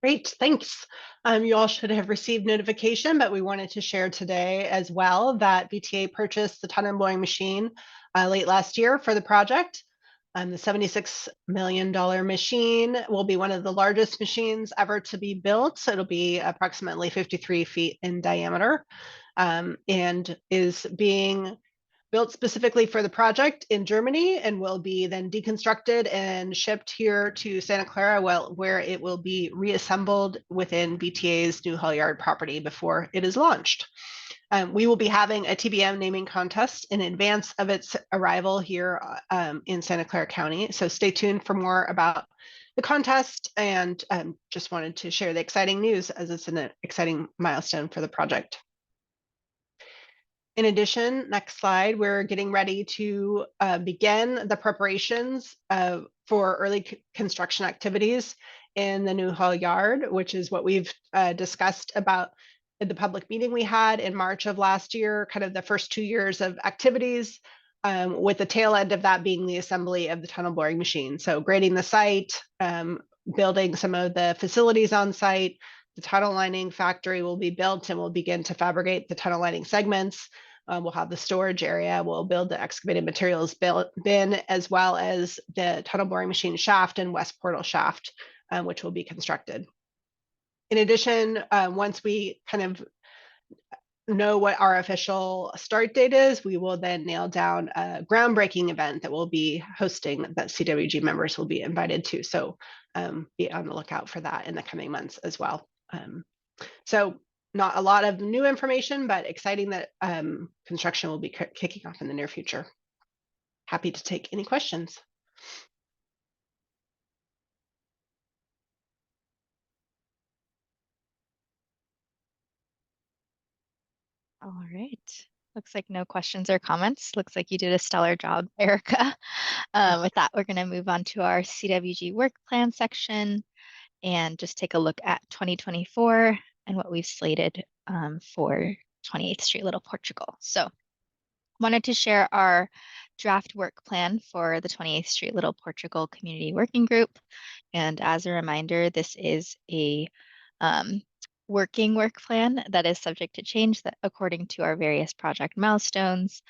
Great, thanks. You all should have received notification, but we wanted to share today as well that VTA purchased the tunnel boring machine late last year for the project. The $76 million machine will be one of the largest machines ever to be built. So it'll be approximately 53 feet in diameter and is being built specifically for the project in Germany and will be then deconstructed and shipped here to Santa Clara, where it will be reassembled within BTA's New Hall Yard property before it is launched. We will be having a TBM naming contest in advance of its arrival here in Santa Clara County. So stay tuned for more about the contest, and just wanted to share the exciting news as it's an exciting milestone for the project. In addition, next slide, we're getting ready to begin the preparations for early construction activities in the New Hall Yard, which is what we've discussed about in the public meeting we had in March of last year, kind of the first 2 years of activities, with the tail end of that being the assembly of the tunnel boring machine. So grading the site, building some of the facilities on site, the tunnel lining factory will be built and we'll begin to fabricate the tunnel lining segments. We'll have the storage area. We'll build the excavated materials bin, as well as the tunnel boring machine shaft and west portal shaft, which will be constructed. In addition, once we kind of know what our official start date is, we will then nail down a groundbreaking event that we'll be hosting that CWG members will be invited to. So be on the lookout for that in the coming months as well. So not a lot of new information, but exciting that construction will be kicking off in the near future. Happy to take any questions. All right. Looks like no questions or comments. Looks like you did a stellar job, Erica. With that, we're going to move on to our CWG work plan section and just take a look at 2024 and what we've slated for 28th Street Little Portugal. So wanted to share our draft work plan for the 28th Street Little Portugal Community Working Group. And as a reminder, this is a working work plan that is subject to change that according to our various project milestones.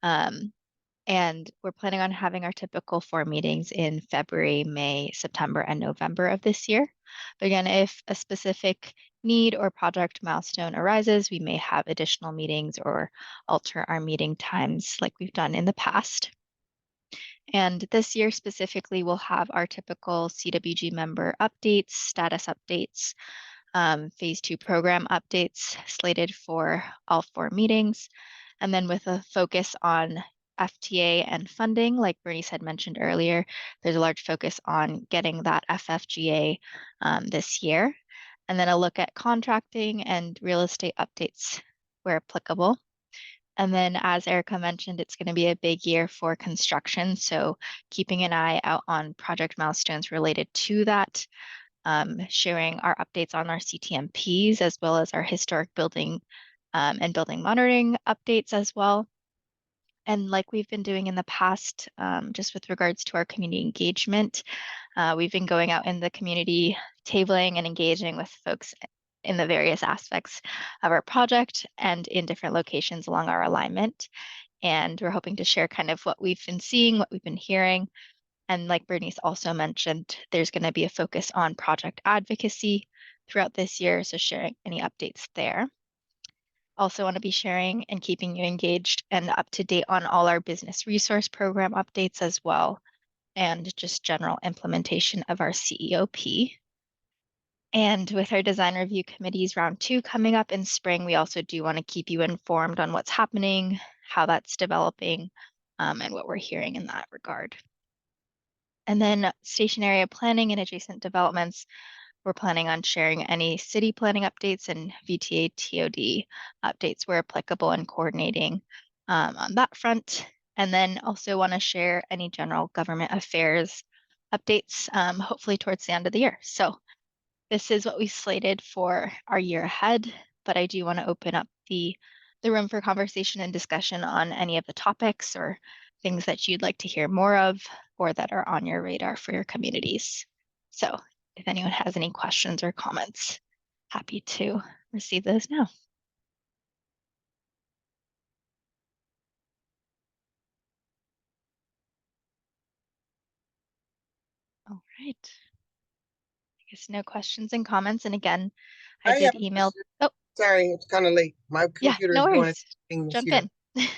And we're planning on having our typical 4 meetings in February, May, September, and November of this year. But again, if a specific need or project milestone arises, we may have additional meetings or alter our meeting times like we've done in the past. And this year specifically, we'll have our typical CWG member updates, status updates, phase 2 program updates slated for all 4 meetings. And then with a focus on FTA and funding, like Bernice had mentioned earlier, there's a large focus on getting that FFGA this year. And then a look at contracting and real estate updates where applicable. And then as Erica mentioned, it's going to be a big year for construction. So keeping an eye out on project milestones related to that, sharing our updates on our CTMPs as well as our historic building and building monitoring updates as well. And like we've been doing in the past, just with regards to our community engagement, we've been going out in the community, tabling and engaging with folks in the various aspects of our project and in different locations along our alignment. And we're hoping to share kind of what we've been seeing, what we've been hearing. And like Bernice also mentioned, there's going to be a focus on project advocacy throughout this year, so sharing any updates there. Also want to be sharing and keeping you engaged and up to date on all our business resource program updates as well, and just general implementation of our CEOP. And with our design review committees round 2 coming up in spring, we also do want to keep you informed on what's happening, how that's developing, and what we're hearing in that regard. And then station area planning and adjacent developments, we're planning on sharing any city planning updates and VTA TOD updates where applicable and coordinating on that front. And then also want to share any general government affairs updates, hopefully towards the end of the year. So this is what we slated for our year ahead, but I do want to open up the room for conversation and discussion on any of the topics or things that you'd like to hear more of or that are on your radar for your communities. So if anyone has any questions or comments, happy to receive those now. All right. I guess no questions and comments. And again, I did email. Oh, sorry, it's kind of late. My computer no is doing worries. its thing this Jump year.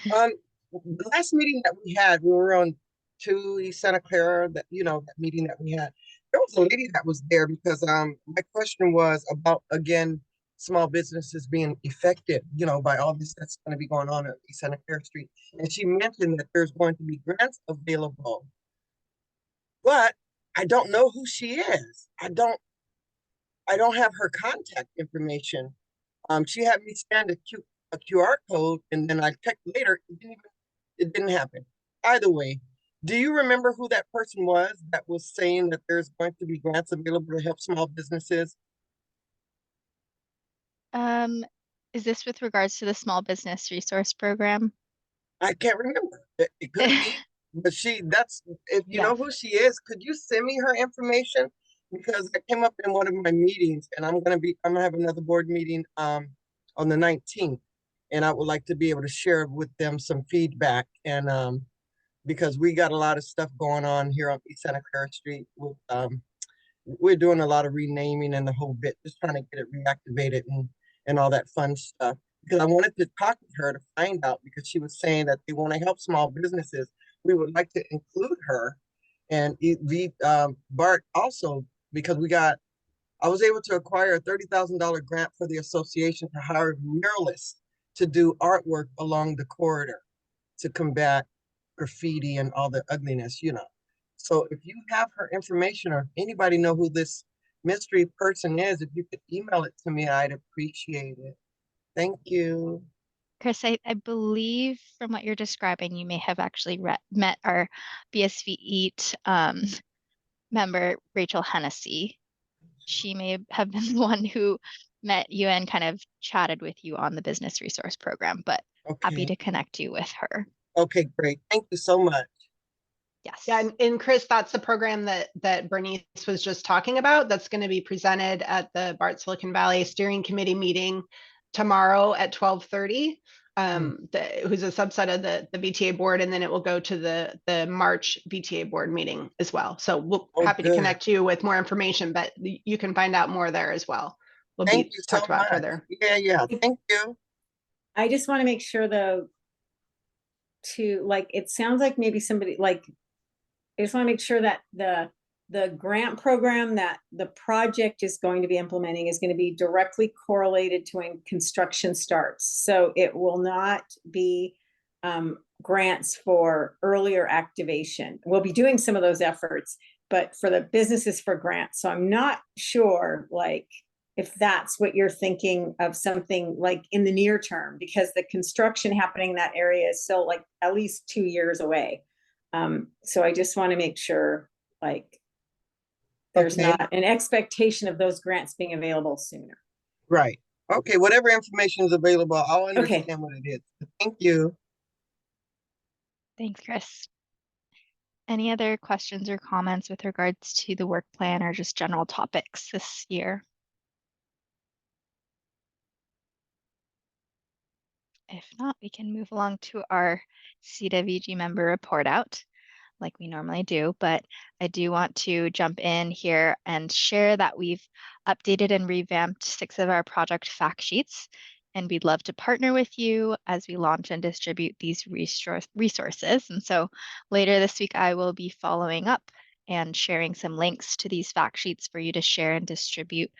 in. The last meeting that we had, we were on 2 East Santa Clara, that meeting that we had. There was a lady that was there because my question was about, again, small businesses being affected, by all this that's going to be going on at East Santa Clara Street. And she mentioned that there's going to be grants available. But I don't know who she is. I don't have her contact information. She had me scan a QR code, and then I checked later. It didn't happen. Either way, do you remember who that person was that was saying that there's going to be grants available to help small businesses? Is this with regards to the small business resource program? I can't remember. It could be, but if you know who she is, could you send me her information? Because I came up in one of my meetings, and I'm gonna have another board meeting on the 19th. and I would like to be able to share with them some feedback. And because we got a lot of stuff going on here on East Santa Clara Street. We're doing a lot of renaming and the whole bit, just trying to get it reactivated and all that fun stuff. Because I wanted to talk with her to find out, because she was saying that they want to help small businesses. We would like to include her and BART also, because I was able to acquire a $30,000 grant for the association to hire muralists to do artwork along the corridor to combat graffiti and all the ugliness, you know. So if you have her information, or if anybody know who this mystery person is, if you could email it to me, I'd appreciate it. Thank you. Chris, I believe from what you're describing, you may have actually met our BSV Eat member, Rachel Hennessy. She may have been the one who met you and kind of chatted with you on the business resource program, but happy to connect you with her. Okay, great. Thank you so much. Yes. Yeah, and Chris, that's the program that Bernice was just talking about. That's going to be presented at the BART Silicon Valley Steering Committee meeting tomorrow at 12:30. Who's a subset of the VTA board, and then it will go to the March VTA board meeting as well. So we'll happy to connect you with more information, but you can find out more there as well. We'll Thank be you so talked about much. further. Yeah. Thank you. I just want to make sure though, it sounds like maybe somebody I just want to make sure that the grant program that the project is going to be implementing is going to be directly correlated to when construction starts. So it will not be grants for earlier activation. We'll be doing some of those efforts, but for the businesses for grants. So I'm not sure if that's what you're thinking of, something like in the near term, because the construction happening in that area is still at least 2 years away. So I just want to make sure there's not an expectation of those grants being available sooner. Right. Okay, whatever information is available, I'll understand what it is. Thank you. Thanks, Chris. Any other questions or comments with regards to the work plan or just general topics this year? If not, we can move along to our CWG member report out like we normally do, but I do want to jump in here and share that we've updated and revamped 6 of our project fact sheets, and we'd love to partner with you as we launch and distribute these resources. And so later this week, I will be following up and sharing some links to these fact sheets for you to share and distribute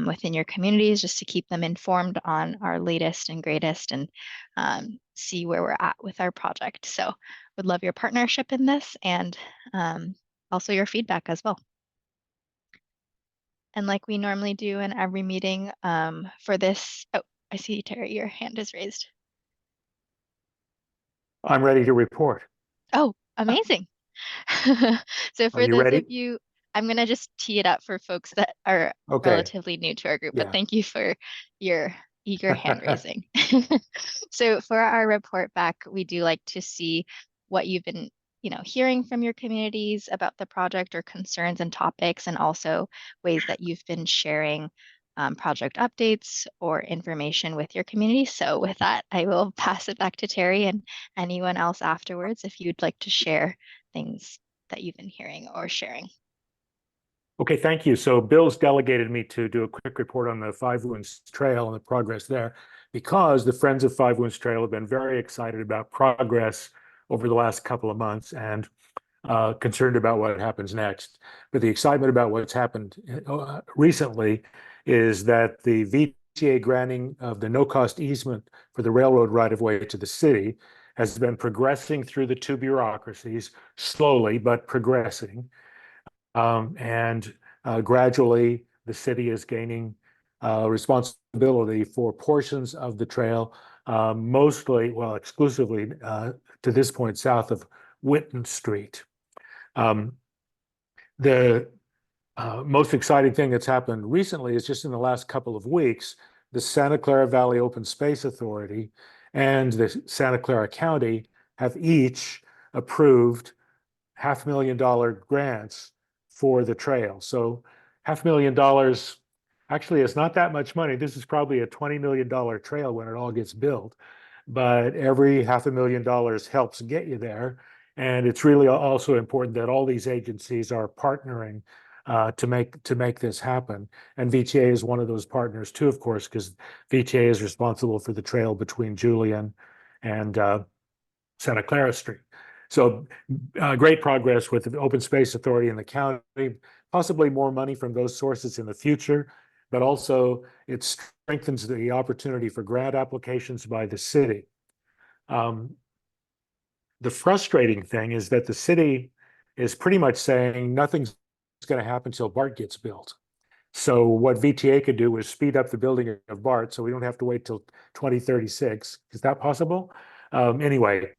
within your communities, just to keep them informed on our latest and greatest, and see where we're at with our project. So would love your partnership in this, and also your feedback as well. And like we normally do in every meeting for this, oh, I see, Terry, your hand is raised. I'm ready to report. Oh, amazing. So for those of you, I'm going to just tee it up for folks that are relatively new to our group, but thank you for your eager hand raising. So for our report back, we do like to see what you've been hearing from your communities about the project, or concerns and topics, and also ways that you've been sharing project updates or information with your community. So with that, I will pass it back to Terry and anyone else afterwards if you'd like to share things that you've been hearing or sharing. Okay, thank you. So Bill's delegated me to do a quick report on the Five Wounds Trail and the progress there, because the Friends of Five Wounds Trail have been very excited about progress over the last couple of months, and concerned about what happens next. But the excitement about what's happened recently is that the VTA granting of the no-cost easement for the railroad right-of-way to the city has been progressing through the 2 bureaucracies, slowly but progressing. And gradually the city is gaining responsibility for portions of the trail, mostly, well, exclusively to this point south of Winton Street. The most exciting thing that's happened recently is just in the last couple of weeks, the Santa Clara Valley Open Space Authority and the Santa Clara County have each approved $500,000 grants for the trail. So $500,000, Actually, it's not that much money. This is probably a $20 million trail when it all gets built. But every $500,000 helps get you there. And it's really also important that all these agencies are partnering to make this happen. And VTA is one of those partners too, of course, because VTA is responsible for the trail between Julian and Santa Clara Street. So great progress with the Open Space Authority and the county, possibly more money from those sources in the future, but also it strengthens the opportunity for grant applications by the city. The frustrating thing is that the city is pretty much saying nothing's going to happen until BART gets built. So what VTA could do is speed up the building of BART so we don't have to wait till 2036. Is that possible? Anyway,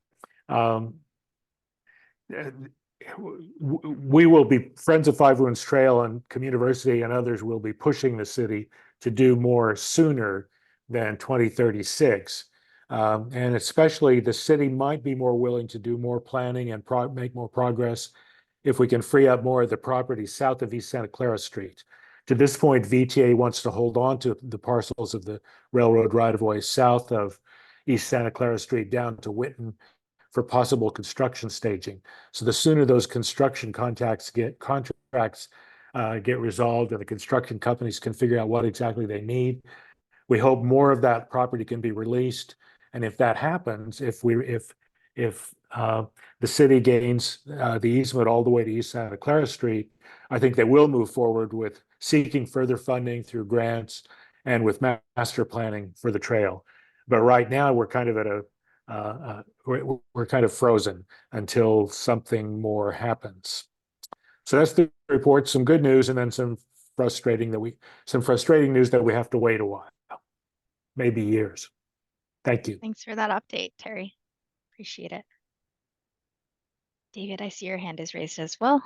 we will be, Friends of Five Wounds Trail and Communiversity and others will be pushing the city to do more sooner than 2036. And especially the city might be more willing to do more planning and make more progress if we can free up more of the property south of East Santa Clara Street. To this point, VTA wants to hold on to the parcels of the railroad right-of-way south of East Santa Clara Street down to Whitten for possible construction staging. So the sooner those construction contracts get resolved and the construction companies can figure out what exactly they need, we hope more of that property can be released. And if that happens, if the city gains the easement all the way to East Santa Clara Street, I think they will move forward with seeking further funding through grants and with master planning for the trail. But right now we're kind of at we're kind of frozen until something more happens. So that's the report. Some good news, and then some frustrating news that we have to wait a while, maybe years. Thank you. Thanks for that update, Terry. Appreciate it. David, I see your hand is raised as well.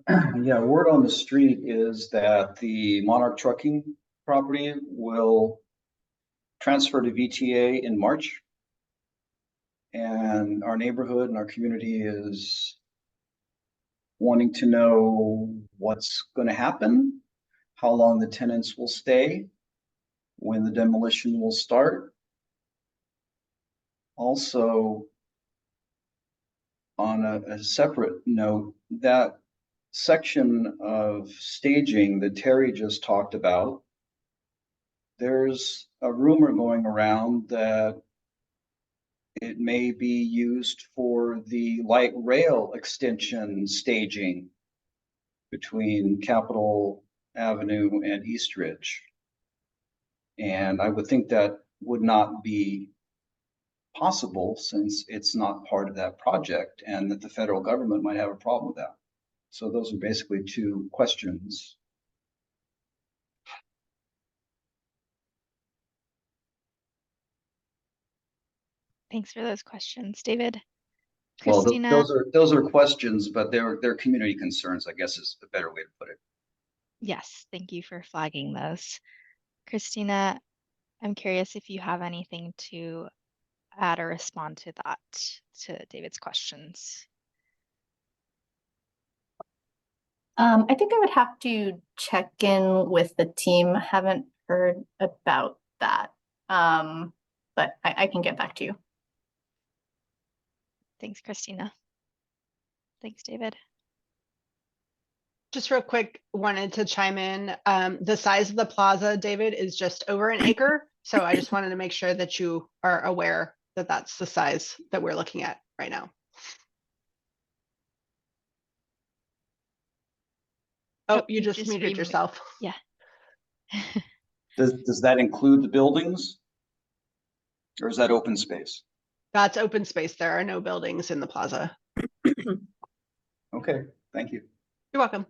Yeah, word on the street is that the Monarch Trucking property will transfer to VTA in March. And our neighborhood and our community is wanting to know what's going to happen, how long the tenants will stay, when the demolition will start. Also, on a separate note, that section of staging that Terry just talked about, there's a rumor going around that it may be used for the light rail extension staging between Capitol Avenue and East Ridge. And I would think that would not be possible since it's not part of that project, and that the federal government might have a problem with that. So those are basically two questions. Thanks for those questions, David. Well, Christina. those are questions, but they're community concerns, I guess is a better way to put it. Yes, thank you for flagging those. Christina, I'm curious if you have anything to add or respond to that, to David's questions. I think I would have to check in with the team. Haven't heard about that, but I can get back to you. Thanks, Christina. Thanks, David. Just real quick, wanted to chime in. The size of the plaza, David, is just over an acre. So I just wanted to make sure that you are aware that that's the size that we're looking at right now. Oh, you just muted yourself. Yeah. Does that include the buildings? Or is that open space? That's open space. There are no buildings in the plaza. Okay, thank you. You're welcome.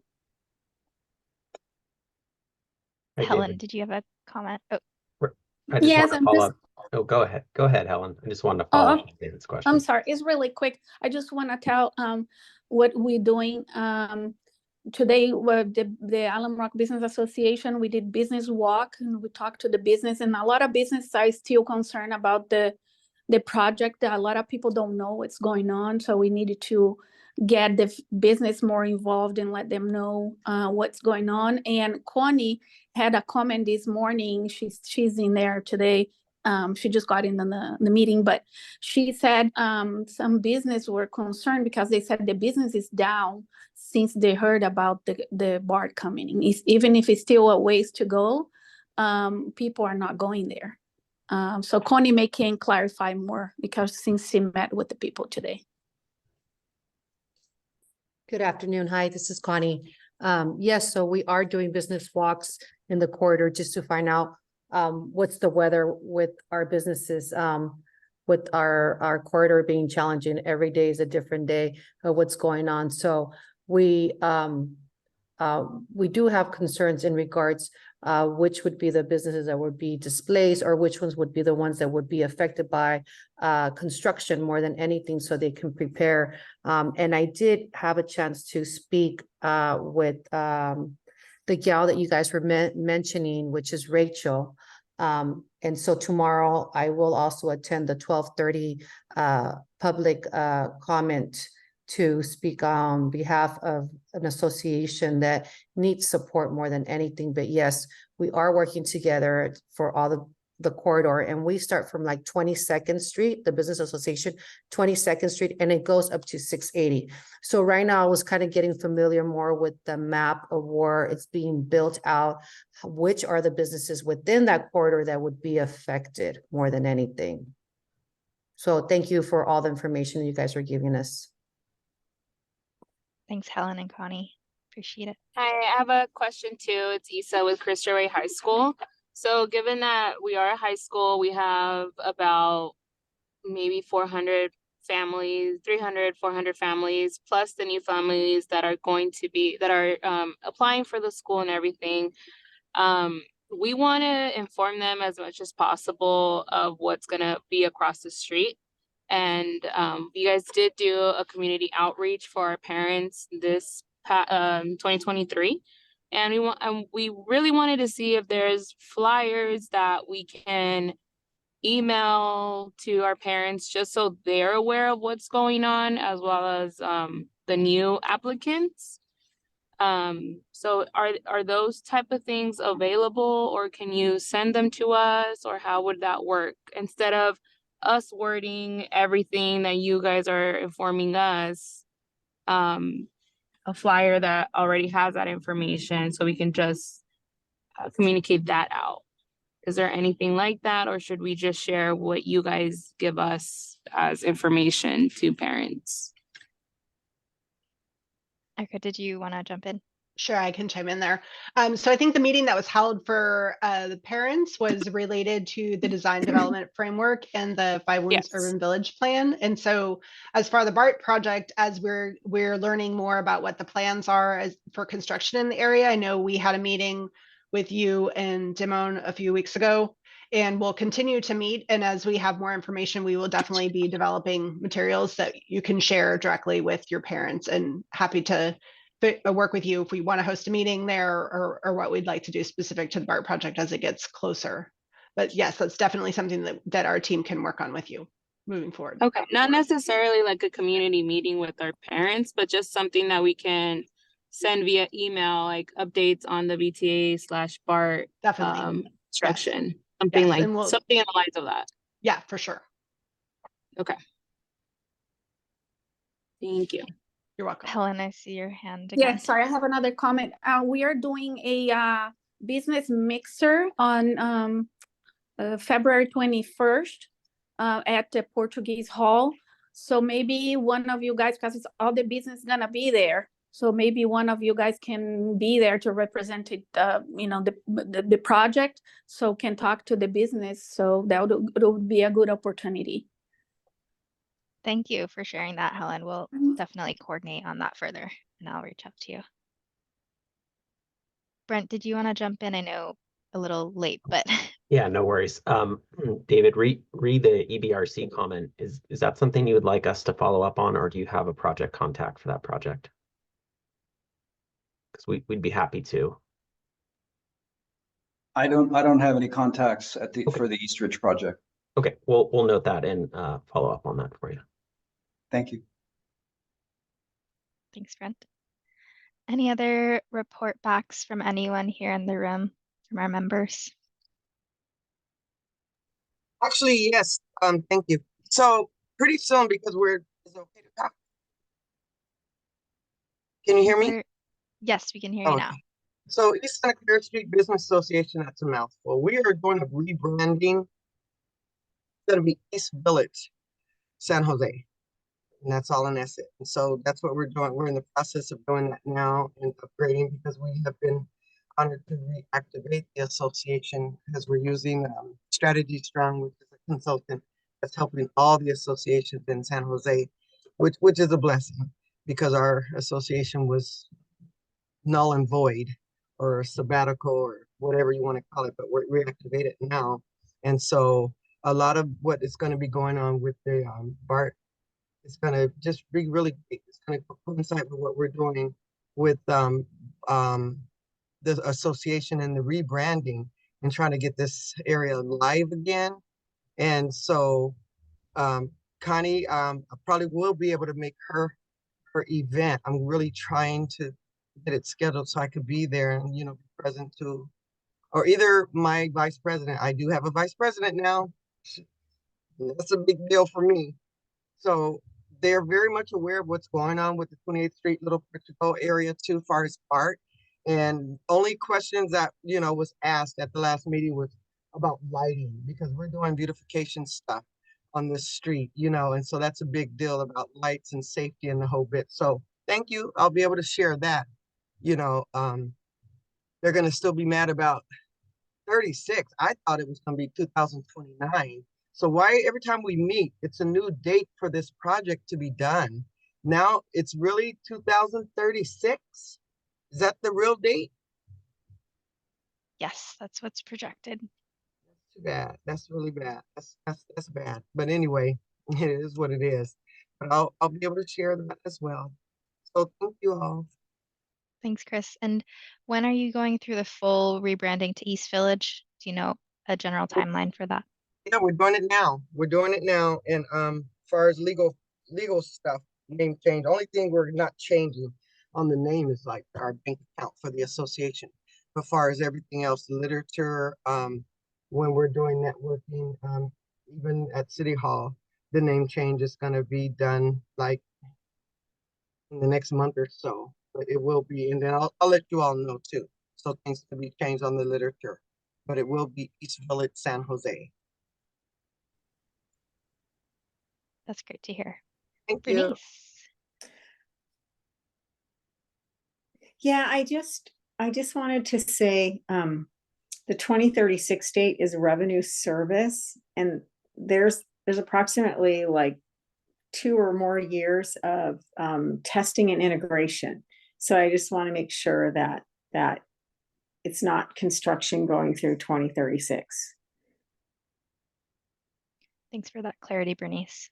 Helen, did you have a comment? Oh. I just want to follow up. Oh, go ahead. Go ahead, Helen. I just wanted to follow up on David's question. I'm sorry. It's really quick. I just want to tell what we're doing. Today, the Alum Rock Business Association, we did business walk and we talked to the business, and a lot of businesses are still concerned about the project. A lot of people don't know what's going on, so we needed to get the business more involved and let them know what's going on. And Connie had a comment this morning. She's in there today. She just got in the meeting, but she said some business were concerned because they said the business is down since they heard about the BART coming in. Even if it's still a ways to go, people are not going there. So Connie can clarify more because since she met with the people today. Good afternoon. Hi, this is Connie. Yes, so we are doing business walks in the corridor just to find out what's the weather with our businesses, with our corridor being challenging. Every day is a different day of what's going on. So we do have concerns in regards which would be the businesses that would be displaced or which ones would be the ones that would be affected by construction more than anything, so they can prepare. And I did have a chance to speak with the gal that you guys were mentioning, which is Rachel. And so tomorrow I will also attend the 12:30 public comment to speak on behalf of an association that needs support more than anything. But yes, we are working together for all the corridor, and we start from like 22nd Street, the Business Association, 22nd Street, and it goes up to 680. So right now I was kind of getting familiar more with the map of where it's being built out, which are the businesses within that corridor that would be affected more than anything. So thank you for all the information you guys are giving us. Thanks, Helen and Connie. Appreciate it. Hi, I have a question too. It's Isa with Christian Ray High School. So given that we are a high school, we have about maybe 400 families, 300, 400 families, plus the new families that are applying for the school and everything. We want to inform them as much as possible of what's going to be across the street. And you guys did do a community outreach for our parents this 2023. And we really wanted to see if there's flyers that we can email to our parents just so they're aware of what's going on, as well as the new applicants. So are those type of things available, or can you send them to us, or how would that work? Instead of us wording everything that you guys are informing us, a flyer that already has that information, so we can just communicate that out. Is there anything like that, or should we just share what you guys give us as information to parents? Erica, did you want to jump in? Sure, I can chime in there. So I think the meeting that was held for the parents was related to the design development framework and the Five Winds Urban Village plan. And so as far as the BART project, as we're learning more about what the plans are for construction in the area, I know we had a meeting with you and Dimon a few weeks ago, and we'll continue to meet. And as we have more information, we will definitely be developing materials that you can share directly with your parents, and happy to work with you if we want to host a meeting there, or what we'd like to do specific to the BART project as it gets closer. But yes, that's definitely something that our team can work on with you moving forward. Okay, not necessarily like a community meeting with our parents, but just something that we can send via email, like updates on the VTA/BART construction, something like something in the lines of that. Yeah, for sure. Okay. Thank you. You're welcome. Helen, I see your hand again. Yeah, sorry, I have another comment. We are doing a business mixer on February 21st at the Portuguese Hall. So maybe one of you guys, because it's all the business gonna be there. So maybe one of you guys can be there to represent it, the project, so can talk to the business. So that would be a good opportunity. Thank you for sharing that, Helen. We'll definitely coordinate on that further, and I'll reach out to you. Brent, did you want to jump in? I know a little late, but yeah, no worries. David, read the EBRC comment. Is that something you would like us to follow up on, or do you have a project contact for that project? Because we'd be happy to. I don't have any contacts at for the Eastridge project. Okay, we'll note that and follow up on that for you. Thank you. Thanks, Brent. Any other report backs from anyone here in the room, from our members? Actually, yes, thank you. So pretty soon, because is it okay to talk? Can you hear me? Yes, we can hear you now. Okay. So East Santa Clara Street Business Association, that's a mouthful. We are doing a rebranding. It's gonna be East Village, San Jose. And that's all in Essex. And so that's what we're doing. We're in the process of doing that now and upgrading because we have been honored to reactivate the association because we're using Strategy Strong, which is a consultant that's helping all the associations in San Jose, which is a blessing because our association was null and void or sabbatical or whatever you want to call it, but we're reactivated now. And so a lot of what is going to be going on with the BART, it's going to just be really great. It's going to coincide with what we're doing with the association and the rebranding and trying to get this area live again. And so Connie, I probably will be able to make her event. I'm really trying to get it scheduled so I could be there and, you know, be present too. Or either my vice president. I do have a vice president now. That's a big deal for me. So they're very much aware of what's going on with the 28th Street Little Portugal area too, far as BART. And only questions that, you know, was asked at the last meeting was about lighting because we're doing beautification stuff on the street, you know, and so that's a big deal about lights and safety and the whole bit. So thank you. I'll be able to share that. You know, they're going to still be mad about 36. I thought it was going to be 2029. So why every time we meet, it's a new date for this project to be done. Now it's really 2036. Is that the real date? Yes, that's what's projected. That's too bad. That's really bad. That's bad. But anyway, it is what it is. But I'll be able to share that as well. So thank you all. Thanks, Chris. And when are you going through the full rebranding to East Village? Do you know a general timeline for that? Yeah, we're doing it now. We're doing it now. And as far as legal stuff, name change. Only thing we're not changing on the name is like our bank account for the association. But as far as everything else, literature, when we're doing networking, even at City Hall, the name change is gonna be done like in the next month or so. But it will be, and then I'll let you all know too. So things can be changed on the literature. But it will be East Village, San Jose. That's great to hear. Thank you. Bernice. Yeah, I just wanted to say the 2036 date is revenue service, and there's approximately like 2 or more years of testing and integration. So I just want to make sure that it's not construction going through 2036. Thanks for that clarity, Bernice.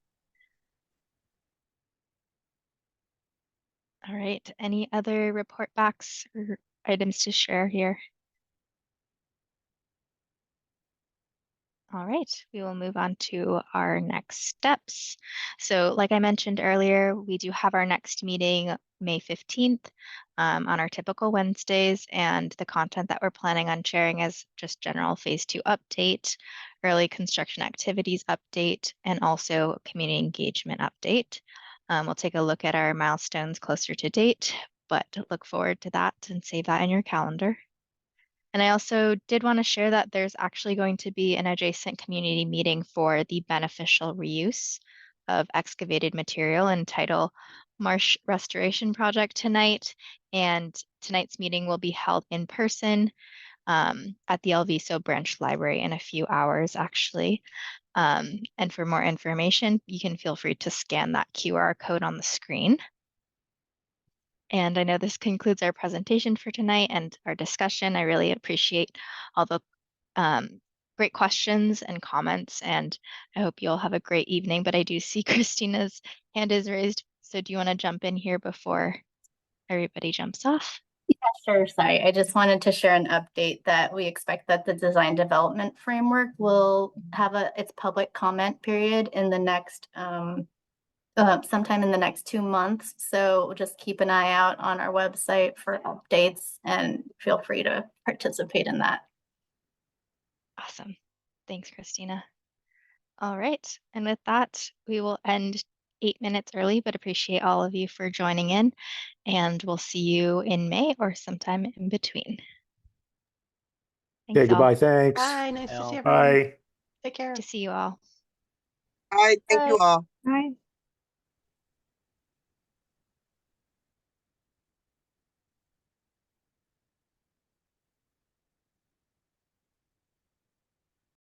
All right, any other report backs or items to share here? All right, we will move on to our next steps. So like I mentioned earlier, we do have our next meeting May 15th on our typical Wednesdays, and the content that we're planning on sharing is just general phase 2 update, early construction activities update, and also community engagement update. We'll take a look at our milestones closer to date, but look forward to that and save that in your calendar. And I also did want to share that there's actually going to be an adjacent community meeting for the beneficial reuse of excavated material entitled Marsh Restoration Project tonight. And tonight's meeting will be held in person at the Alviso Branch Library in a few hours, actually. And for more information, you can feel free to scan that QR code on the screen. And I know this concludes our presentation for tonight and our discussion. I really appreciate all the great questions and comments, and I hope you all have a great evening. But I do see Christina's hand is raised. So do you want to jump in here before everybody jumps off? Yeah, sure. Sorry, I just wanted to share an update that we expect that the design development framework will have its public comment period in the next sometime in the next 2 months. So just keep an eye out on our website for updates and feel free to participate in that. Awesome. Thanks, Christina. All right. And with that, we will end 8 minutes early, but appreciate all of you for joining in. And we'll see you in May or sometime in between. Okay, Thanks all. goodbye, thanks. Bye, nice to see everyone. Bye. Take care. To see you all. All right, thank you all. Bye.